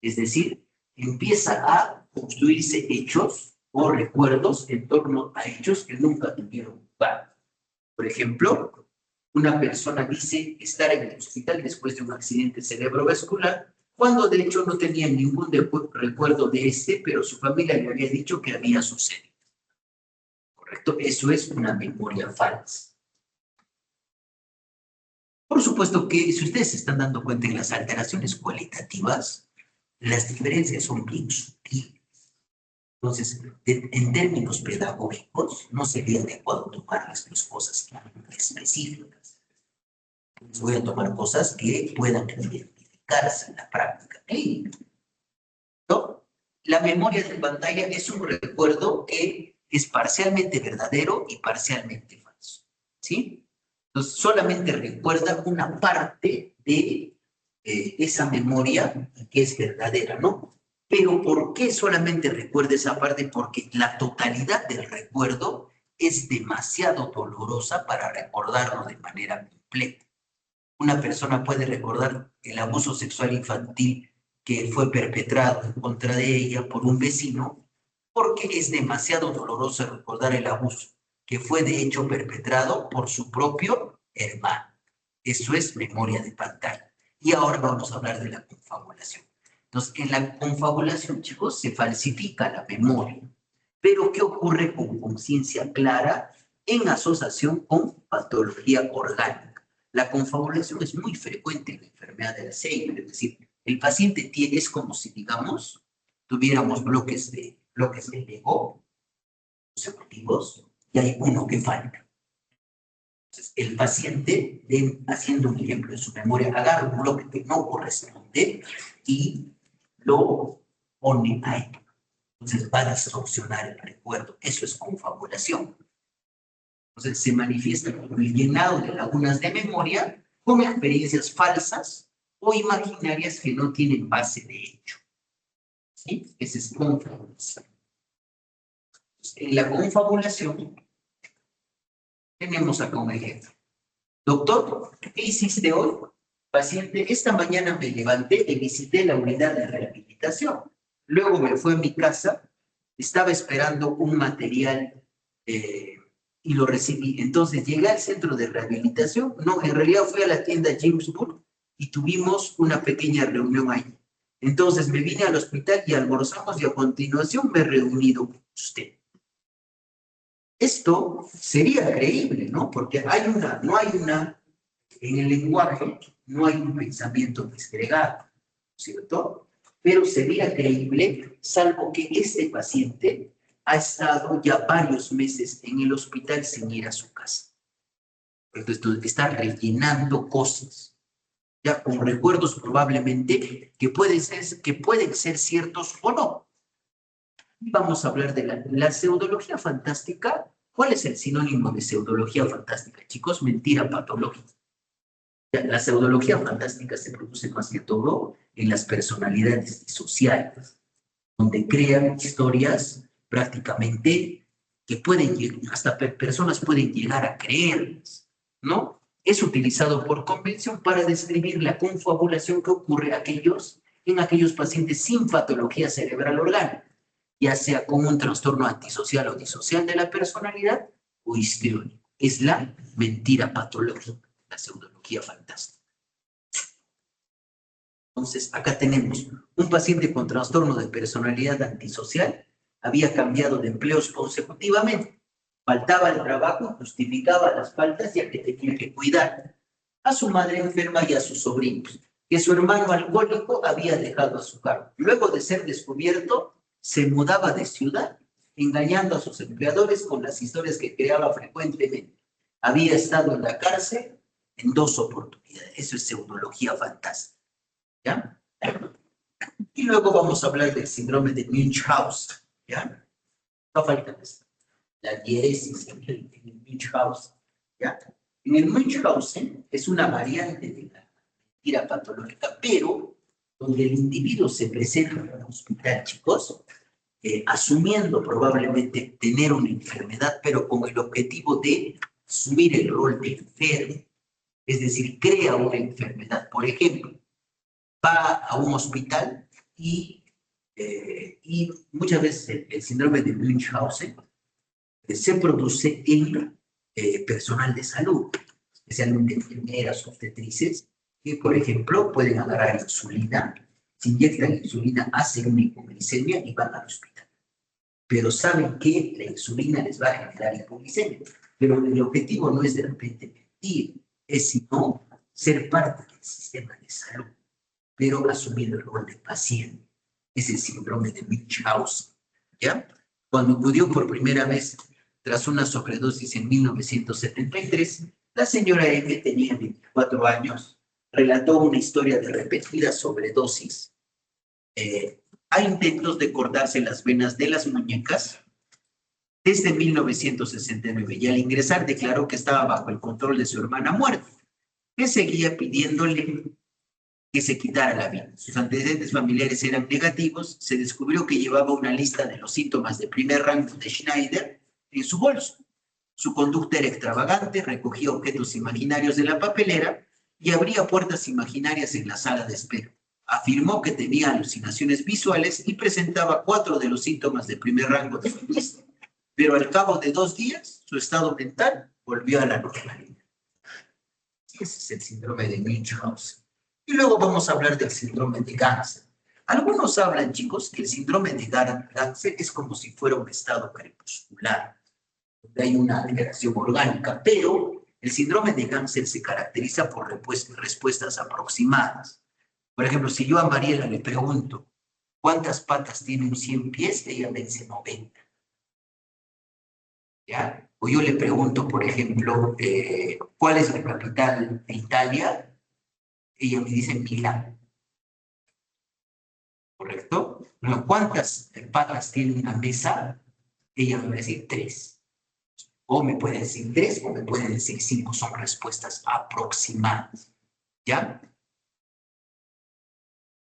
Speaker 2: Es decir, empieza a construirse hechos o recuerdos en torno a hechos que nunca tuvieron lugar. Por ejemplo, una persona dice estar en el hospital después de un accidente cerebrovascular, cuando de hecho no tenía ningún recuerdo de este, pero su familia le había dicho que había sucedido. ¿Correcto? Eso es una memoria falsa. Por supuesto que si ustedes se están dando cuenta en las alteraciones cualitativas, las diferencias son bien sutiles. Entonces, en términos pedagógicos, no sería adecuado tomar las dos cosas específicas. Entonces, voy a tomar cosas que puedan identificarse en la práctica clínica. ¿No? La memoria de pantalla es un recuerdo que es parcialmente verdadero y parcialmente falso. ¿Sí? Entonces, solamente recuerda una parte de esa memoria que es verdadera, ¿no? Pero ¿por qué solamente recuerda esa parte? Porque la totalidad del recuerdo es demasiado dolorosa para recordarlo de manera completa. Una persona puede recordar el abuso sexual infantil que fue perpetrado en contra de ella por un vecino, porque es demasiado doloroso recordar el abuso que fue de hecho perpetrado por su propio hermano. Eso es memoria de pantalla. Y ahora vamos a hablar de la confabulación. Entonces, en la confabulación, chicos, se falsifica la memoria. Pero, ¿qué ocurre con conciencia clara en asociación con patología orgánica? La confabulación es muy frecuente en la enfermedad de Alzheimer, es decir, el paciente es como si, digamos, tuviéramos bloques de Lego consecutivos y hay uno que falta. Entonces, el paciente, haciendo un ejemplo en su memoria, agarra un bloque que no corresponde y lo pone ahí. Entonces va a distorsionar el recuerdo. Eso es confabulación. Entonces se manifiesta como el llenado de lagunas de memoria con experiencias falsas o imaginarias que no tienen base de hecho. ¿Sí? Esa es confabulación. En la confabulación tenemos acá un ejemplo. Doctor, ¿qué hiciste hoy? Paciente, esta mañana me levanté y visité la unidad de rehabilitación. Luego me fui a mi casa, estaba esperando un material y lo recibí. Entonces llegué al centro de rehabilitación. No, en realidad fui a la tienda Jamesburg y tuvimos una pequeña reunión ahí. Entonces me vine al hospital y almorzamos y a continuación me he reunido con usted. Esto sería creíble, ¿no? Porque no hay una En el lenguaje no hay un pensamiento disgregado, ¿cierto? Pero sería creíble, salvo que este paciente ha estado ya varios meses en el hospital sin ir a su casa. Entonces está rellenando cosas, ya con recuerdos probablemente que pueden ser ciertos o no. Vamos a hablar de la pseudología fantástica. ¿Cuál es el sinónimo de pseudología fantástica, chicos? Mentira patológica. La pseudología fantástica se produce más que todo en las personalidades disociales, donde crean historias prácticamente que hasta personas pueden llegar a creerlas, ¿no? Es utilizado por convención para describir la confabulación que ocurre en aquellos pacientes sin patología cerebral orgánica, ya sea con un trastorno antisocial o disocial de la personalidad o histriónico. Es la mentira patológica, la pseudología fantástica. Entonces, acá tenemos un paciente con trastorno de personalidad antisocial, había cambiado de empleos consecutivamente, faltaba al trabajo, justificaba las faltas ya que tenía que cuidar a su madre enferma y a sus sobrinos, que su hermano alcohólico había dejado a su cargo. Luego de ser descubierto, se mudaba de ciudad, engañando a sus empleadores con las historias que creaba frecuentemente. Había estado en la cárcel en 2 oportunidades. Eso es pseudología fantástica, ¿ya? Y luego vamos a hablar del síndrome de Munchausen, ¿ya? No falta esto. La diéresis en el Munchausen, ¿ya? En el Munchausen es una variante de la mentira patológica, pero donde el individuo se presenta en el hospital, chicos, asumiendo probablemente tener una enfermedad, pero con el objetivo de asumir el rol de enfermo. Es decir, crea una enfermedad. Por ejemplo, va a un hospital y muchas veces el síndrome de Munchausen se produce en personal de salud, especialmente enfermeras, obstetrices, que, por ejemplo, pueden agarrar insulina, se inyectan insulina, hacen una hipoglicemia y van al hospital. Pero saben que la insulina les va a generar hipoglicemia. Pero el objetivo no es de repente mentir, es sino ser parte del sistema de salud, pero asumir el rol de paciente. Es el síndrome de Munchausen, ¿ya? Cuando acudió por primera vez tras una sobredosis en 1973, la señora M tenía 24 años, relató una historia de repetida sobredosis. Hay intentos de cortarse las venas de las muñecas desde 1969 y al ingresar declaró que estaba bajo el control de su hermana muerta, que seguía pidiéndole que se quitara la vida. Sus antecedentes familiares eran negativos, se descubrió que llevaba una lista de los síntomas de primer rango de Schneider en su bolso. Su conducta era extravagante, recogía objetos imaginarios de la papelera y abría puertas imaginarias en la sala de espera. Afirmó que tenía alucinaciones visuales y presentaba 4 de los síntomas de primer rango de su lista. Pero al cabo de 2 días, su estado mental volvió a la normalidad. Ese es el síndrome de Munchausen. Y luego vamos a hablar del síndrome de Ganser. Algunos hablan, chicos, que el síndrome de Ganser es como si fuera un estado crepuscular, donde hay una alteración orgánica, pero el síndrome de Ganser se caracteriza por respuestas aproximadas. Por ejemplo, si yo a Mariela le pregunto, ¿cuántas patas tiene un 100 pies? Ella me dice 90. ¿Ya? O yo le pregunto, por ejemplo, ¿cuál es la capital de Italia? Ella me dice Milán. ¿Correcto? Bueno, ¿cuántas patas tiene una mesa? Ella me va a decir 3. O me puede decir 3 o me puede decir 5. Son respuestas aproximadas. ¿Ya?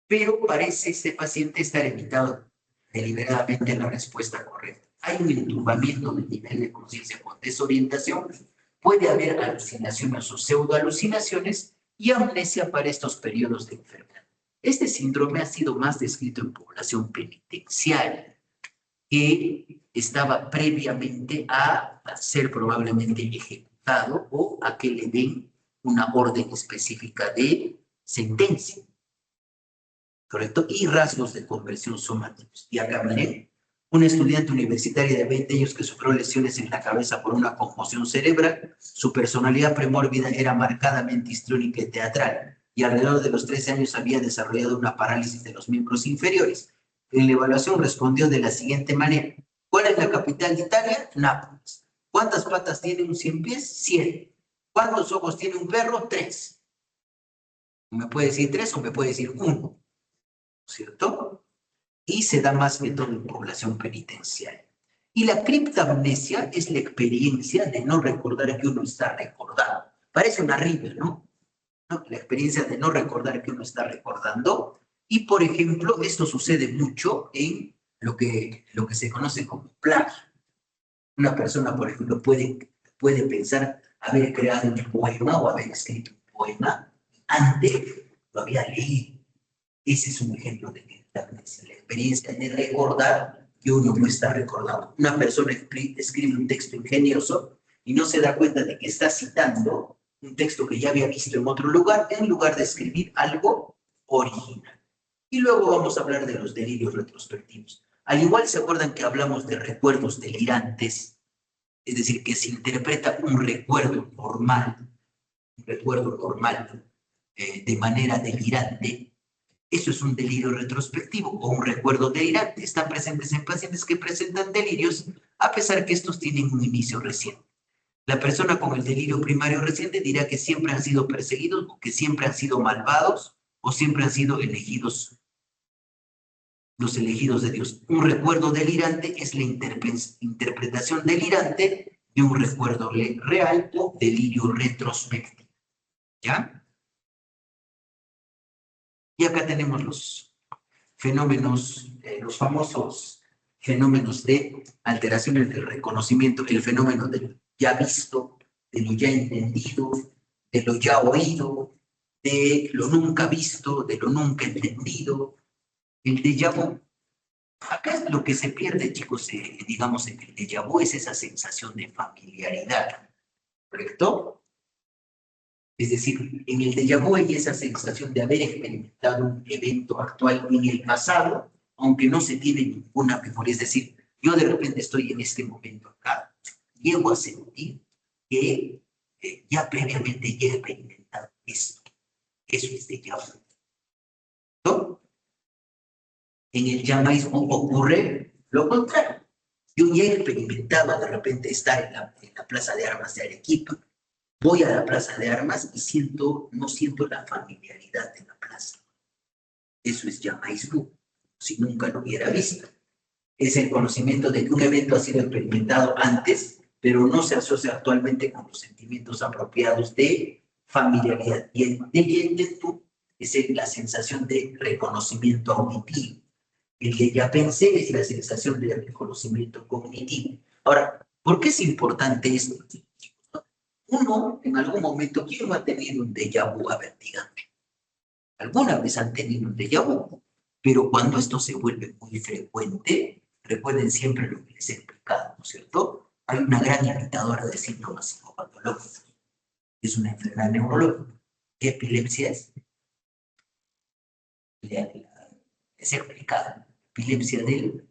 Speaker 2: Pero parece este paciente estar evitado deliberadamente la respuesta correcta. Hay un enturbamiento del nivel de conciencia con desorientación, puede haber alucinaciones o pseudoalucinaciones y amnesia para estos periodos de enfermedad. Este síndrome ha sido más descrito en población penitenciaria, que estaba previamente a ser probablemente ejecutado o a que le den una orden específica de sentencia. ¿Correcto? Y rasgos de conversión somáticos. Y acá miren, Una estudiante universitaria de 20 años que sufrió lesiones en la cabeza por una conmoción cerebral. Su personalidad premórbida era marcadamente histriónica y teatral, y alrededor de los 13 años había desarrollado una parálisis de los miembros inferiores. En la evaluación respondió de la siguiente manera. ¿Cuál es la capital de Italia? Nápoles. ¿Cuántas patas tiene un 100 pies? 100. ¿Cuántos ojos tiene un perro? 3. Me puede decir 3 o me puede decir 1, ¿cierto? Y se da más método en población penitenciaria. Y la criptamnesia es la experiencia de no recordar que uno está recordando. Parece una rima, ¿no? La experiencia de no recordar que uno está recordando. Y, por ejemplo, esto sucede mucho en lo que se conoce como plagio. Una persona, por ejemplo, puede pensar haber creado un poema o haber escrito un poema antes lo había leído. Ese es un ejemplo de criptamnesia, la experiencia de recordar que uno no está recordando. Una persona escribe un texto ingenioso y no se da cuenta de que está citando un texto que ya había visto en otro lugar, en lugar de escribir algo original. Y luego vamos a hablar de los delirios retrospectivos. Al igual se acuerdan que hablamos de recuerdos delirantes, es decir, que se interpreta un recuerdo normal de manera delirante. Eso es un delirio retrospectivo o un recuerdo delirante. Están presentes en pacientes que presentan delirios, a pesar que estos tienen un inicio reciente. La persona con el delirio primario reciente dirá que siempre han sido perseguidos, o que siempre han sido malvados, o siempre han sido elegidos, los elegidos de Dios. Un recuerdo delirante es la interpretación delirante de un recuerdo real o delirio retrospectivo. ¿Ya? Y acá tenemos los fenómenos, los famosos fenómenos de alteraciones del reconocimiento, el fenómeno de lo ya visto, de lo ya entendido, de lo ya oído, de lo nunca visto, de lo nunca entendido, el déjà vu. Acá es lo que se pierde, chicos, digamos, en el déjà vu es esa sensación de familiaridad, ¿correcto? Es decir, en el déjà vu hay esa sensación de haber experimentado un evento actual en el pasado, aunque no se tiene ninguna memoria. Es decir, yo de repente estoy en este momento acá, llego a sentir que ya previamente ya he experimentado esto. Eso es déjà vu. ¿No? En el llamaísmo ocurre lo contrario. Yo ya he experimentado de repente estar en la Plaza de Armas de Arequipa. Voy a la Plaza de Armas y no siento la familiaridad de la plaza. Eso es llamaísmo, si nunca lo hubiera visto. Es el conocimiento de que un evento ha sido experimentado antes, pero no se asocia actualmente con los sentimientos apropiados de familiaridad. Y el déjà vu es la sensación de reconocimiento auditivo. El déjà pensé es la sensación de reconocimiento cognitivo. Ahora, ¿por qué es importante esto? Uno, en algún momento, ¿quién no ha tenido un déjà vu? A ver, díganme. Alguna vez han tenido un déjà vu, pero cuando esto se vuelve muy frecuente, recuerden siempre lo que les he explicado, ¿no es cierto? Hay una gran imitadora de síntomas psicopatológicos. Es una enfermedad neurológica. ¿Qué epilepsia es? Les he explicado. Epilepsia del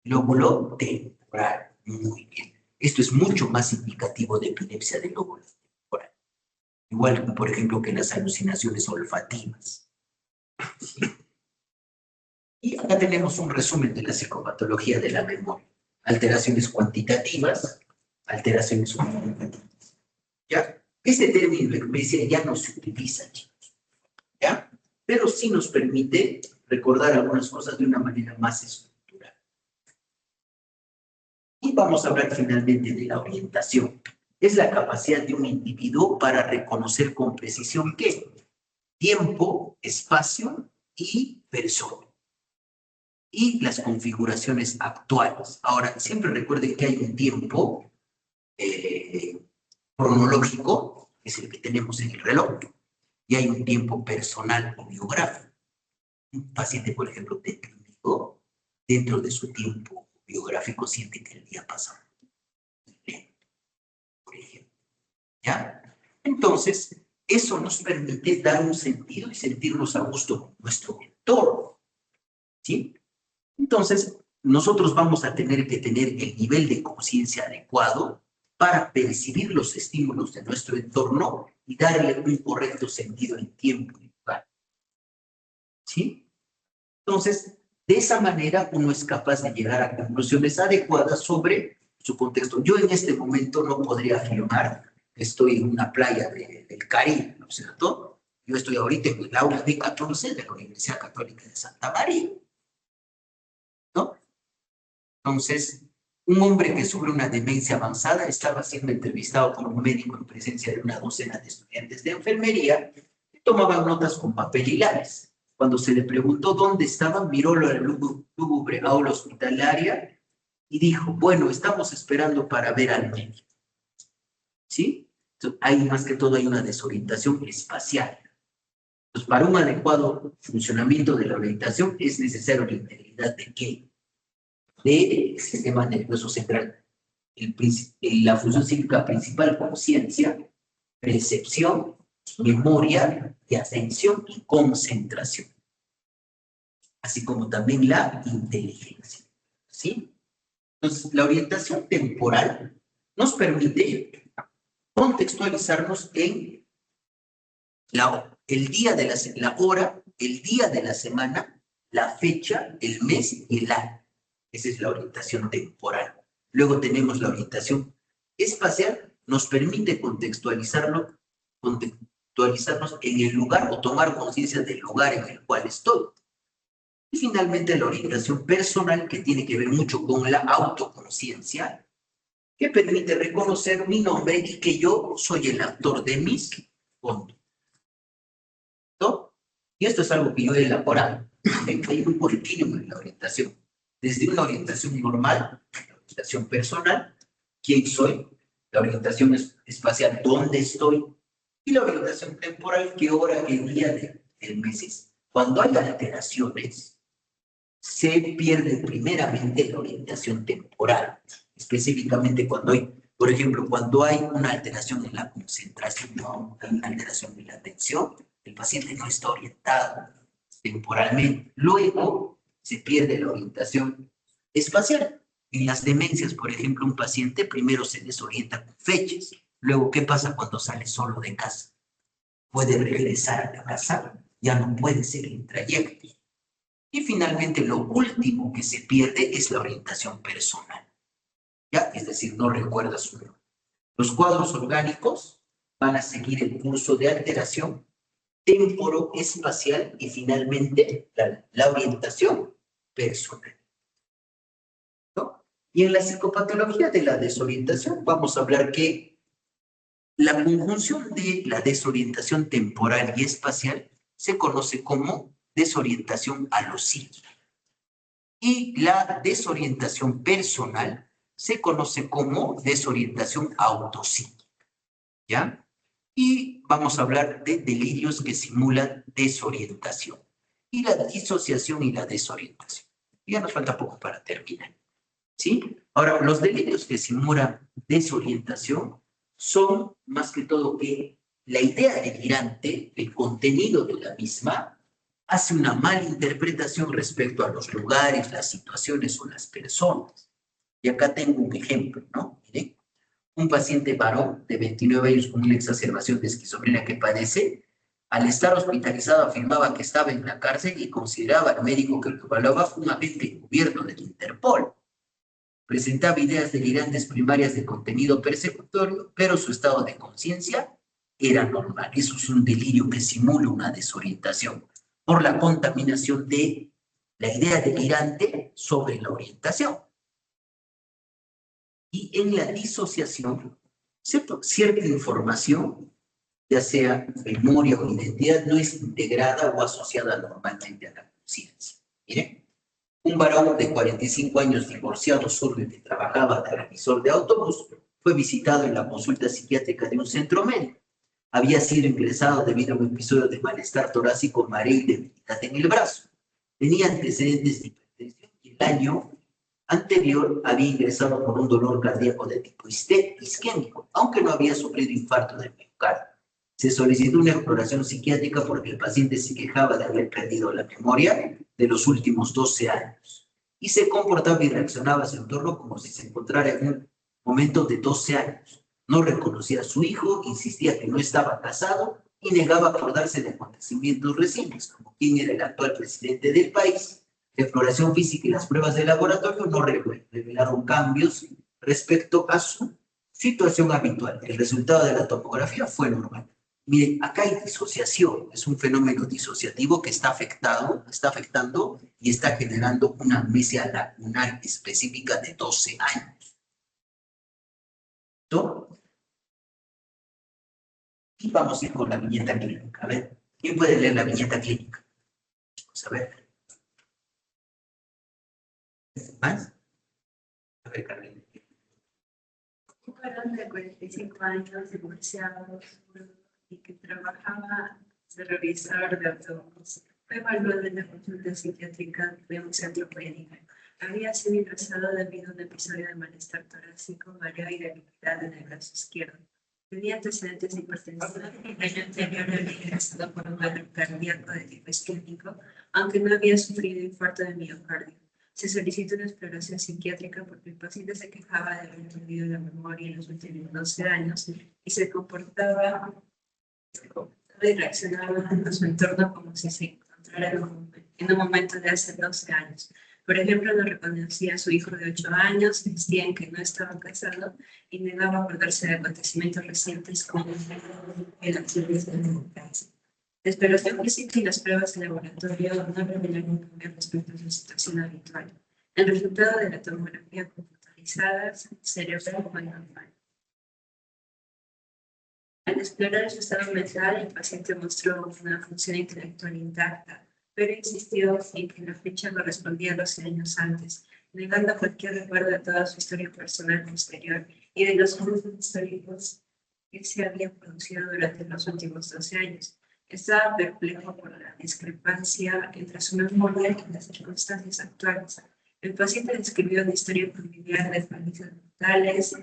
Speaker 2: lóbulo temporal. Muy bien. Esto es mucho más indicativo de epilepsia del lóbulo temporal. Igual, por ejemplo, que las alucinaciones olfativas. Y acá tenemos un resumen de la psicopatología de la memoria. Alteraciones cuantitativas, alteraciones cuantitativas. ¿Ya? Este término de epilepsia ya no se utiliza, chicos. ¿Ya? Pero sí nos permite recordar algunas cosas de una manera más estructural. Y vamos a hablar finalmente de la orientación. Es la capacidad de un individuo para reconocer con precisión ¿qué? Tiempo, espacio y persona. Y las configuraciones actuales. Ahora, siempre recuerden que hay un tiempo cronológico, que es el que tenemos en el reloj, y hay un tiempo personal o biográfico. Un paciente, por ejemplo, deprimido, dentro de su tiempo biográfico, siente que el día pasa lento, por ejemplo. ¿Ya? Entonces, eso nos permite dar un sentido y sentirnos a gusto con nuestro entorno. ¿Sí? Entonces, nosotros vamos a tener que tener el nivel de conciencia adecuado para percibir los estímulos de nuestro entorno y darle un correcto sentido en tiempo y lugar. ¿Sí? Entonces, de esa manera uno es capaz de llegar a conclusiones adecuadas sobre su contexto. Yo en este momento no podría afirmar que estoy en una playa del Caribe, ¿no es cierto? Yo estoy ahorita en el aula de 14 de la Universidad Católica de Santa María, ¿no? Entonces, un hombre que sufre una demencia avanzada estaba siendo entrevistado por un médico en presencia de una docena de estudiantes de enfermería que tomaban notas con papel y lápiz. Cuando se le preguntó dónde estaban, miró la lúgubre aula hospitalaria y dijo, bueno, estamos esperando para ver al médico. ¿Sí? Entonces, hay más que todo hay una desorientación espacial. Entonces, para un adecuado funcionamiento de la orientación es necesario la integridad de ¿qué? Del sistema nervioso central. La función psíquica principal, conciencia, percepción, memoria y atención y concentración. Así como también la inteligencia. ¿Sí? Entonces, la orientación temporal nos permite contextualizarnos en el día de la hora, el día de la semana, la fecha, el mes y el año. Esa es la orientación temporal. Luego tenemos la orientación espacial, nos permite contextualizarnos en el lugar o tomar conciencia del lugar en el cual estoy. Y finalmente la orientación personal, que tiene que ver mucho con la autoconciencia, que permite reconocer mi nombre y que yo soy el autor de mis conductas. ¿No? Y esto es algo que yo he elaborado. Hay un continuum en la orientación. Desde una orientación normal, la orientación personal, quién soy, la orientación espacial, dónde estoy, y la orientación temporal, qué hora, qué día del mes es. Cuando hay alteraciones, se pierde primeramente la orientación temporal, específicamente cuando hay, por ejemplo, cuando hay una alteración en la concentración, ¿no? Hay una alteración en la atención, el paciente no está orientado temporalmente. Luego se pierde la orientación espacial. En las demencias, por ejemplo, un paciente primero se desorienta con fechas. Luego, ¿qué pasa cuando sale solo de casa? Puede regresar a la casa, ya no puede seguir el trayecto. Y finalmente, lo último que se pierde es la orientación personal. ¿Ya? Es decir, no recuerda su nombre. Los cuadros orgánicos van a seguir el curso de alteración temporo-espacial y finalmente la orientación personal. ¿No? Y en la psicopatología de la desorientación vamos a hablar que la conjunción de la desorientación temporal y espacial se conoce como desorientación alopsíquica. Y la desorientación personal se conoce como desorientación autopsíquica. ¿Ya? Y vamos a hablar de delirios que simulan desorientación. Y la disociación y la desorientación. Ya nos falta poco para terminar. ¿Sí? Ahora, los delirios que simulan desorientación son más que todo que la idea delirante, el contenido de la misma, hace una mala interpretación respecto a los lugares, las situaciones o las personas. Y acá tengo un ejemplo, ¿no? Miren, un paciente varón de 29 años con una exacerbación de esquizofrenia que padece, al estar hospitalizado afirmaba que estaba en la cárcel y consideraba al médico que lo evaluaba un agente encubierto del Interpol. Presentaba ideas delirantes primarias de contenido persecutorio, pero su estado de conciencia era normal. Eso es un delirio que simula una desorientación por la contaminación de la idea delirante sobre la orientación. Y en la disociación, cierta información, ya sea memoria o identidad, no es integrada o asociada normalmente a la conciencia. Miren, un varón de 45 años divorciado, sordo y que trabajaba de revisor de autobús, fue visitado en la consulta psiquiátrica de un centro médico. Había sido ingresado debido a un episodio de malestar torácico, mareo y debilidad en el brazo. Tenía antecedentes de hipertensión y el año anterior había ingresado por un dolor cardíaco de tipo isquémico, aunque no había sufrido infarto del miocardio. Se solicitó una exploración psiquiátrica porque el paciente se quejaba de haber perdido la memoria de los últimos 12 años y se comportaba y reaccionaba a su entorno como si se encontrara en un momento de 12 años. No reconocía a su hijo, insistía que no estaba casado y negaba acordarse de acontecimientos recientes, como quién era el actual presidente del país. La exploración física y las pruebas de laboratorio no revelaron cambios respecto a su situación habitual. El resultado de la tomografía fue normal. Miren, acá hay disociación, es un fenómeno disociativo que está afectando y está generando una amnesia lacunar específica de 12 años. ¿No? Y vamos a ir con la viñeta clínica. A ver, ¿quién puede leer la viñeta clínica? Vamos a ver. ¿Más? A ver, Carolina.
Speaker 4: Un varón de 45 años, divorciado, y que trabajaba de revisor de autobús. Fue evaluado en la consulta psiquiátrica de un centro médico. Había sido ingresado debido a un episodio de malestar torácico, mareo y debilidad en el brazo izquierdo. Tenía antecedentes de hipertensión y el año anterior había ingresado por un paro cardíaco de tipo isquémico, aunque no había sufrido infarto de miocardio. Se solicitó una exploración psiquiátrica porque el paciente se quejaba de haber perdido la memoria en los últimos 12 años y se comportaba y reaccionaba a su entorno como si se encontrara en un momento de hace 12 años. Por ejemplo, no reconocía a su hijo de 8 años, insistía en que no estaba casado y negaba acordarse de acontecimientos recientes como el accidente de la casa. La exploración física y las pruebas de laboratorio no revelaron cambios respecto a su situación habitual. El resultado de la tomografía computarizada cerebral fue normal. Al explorar su estado mental, el paciente mostró una función intelectual intacta, pero insistió en que la fecha correspondía a 12 años antes, negando cualquier recuerdo de toda su historia personal posterior y de los fenómenos históricos que se habían producido durante los últimos 12 años. Estaba perplejo por la discrepancia entre su memoria y las circunstancias actuales. El paciente describió una historia familiar de falencias mentales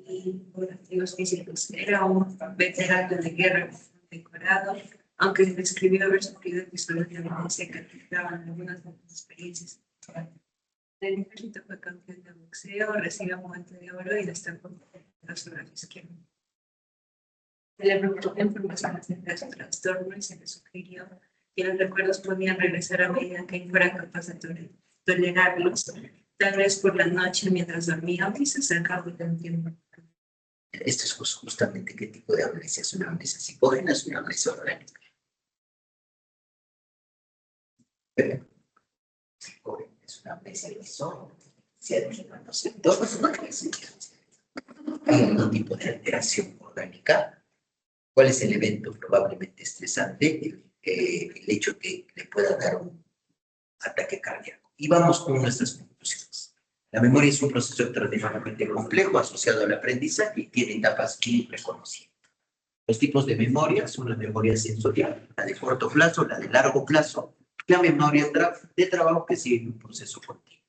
Speaker 4: y por activos físicos. Era un veterano de guerra decorado, aunque describió haber sufrido episodios de violencia que afectaban algunas de sus experiencias. El ejército fue campeón de boxeo, recibió un guante de oro y destacó la su brazo izquierdo. Se le preguntó información acerca de su trastorno y se le sugirió que los recuerdos podían regresar a medida que él fuera capaz de tolerarlos, tal vez por la noche mientras dormía o quizás al cabo de un tiempo.
Speaker 2: Esto es justamente qué tipo de amnesia. ¿Es una amnesia psicógena? ¿Es una amnesia orgánica? Psicógena es una amnesia disociativa, no sé. ¿Hay algún tipo de alteración orgánica? ¿Cuál es el evento probablemente estresante? El hecho que le pueda dar un ataque cardíaco. Y vamos con nuestras conclusiones. La memoria es un proceso extraordinariamente complejo asociado al aprendizaje y tiene etapas bien reconocidas. Los tipos de memoria son la memoria sensorial, la de corto plazo, la de largo plazo, la memoria de trabajo que sigue un proceso continuo.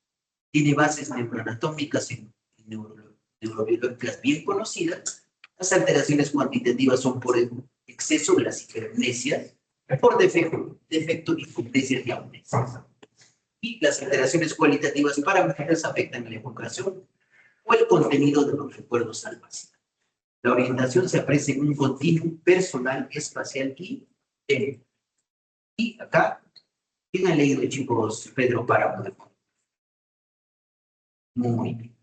Speaker 2: Tiene bases neuroanatómicas y neurobiológicas bien conocidas. Las alteraciones cuantitativas son por exceso de las hipermnesias, por defecto de hipogmnesias y amnesias. Y las alteraciones cualitativas paramétricas afectan la evocación o el contenido de los recuerdos al vacío. La orientación se aprecia en un continuum personal, espacial y temporal. Y acá, ¿quién ha leído, chicos, Pedro Páramo? Muy bien.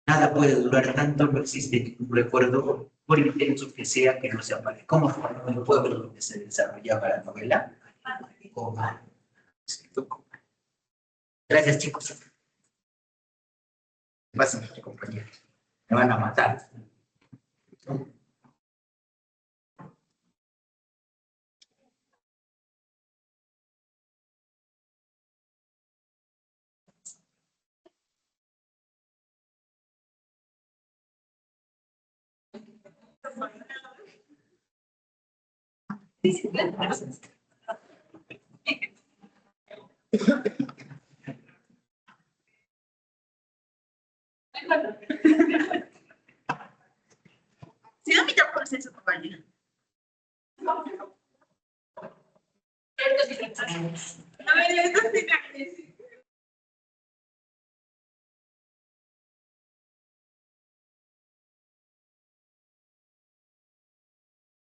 Speaker 2: Nada puede durar tanto, no existe ningún recuerdo, por intenso que sea, que no se apague. ¿Cómo fue en el pueblo donde se desarrollaba la novela? Gracias, chicos. Vas a mi compañero. Me van a matar.
Speaker 1: Si no, mitad por ser su compañero. A ver, esto sí.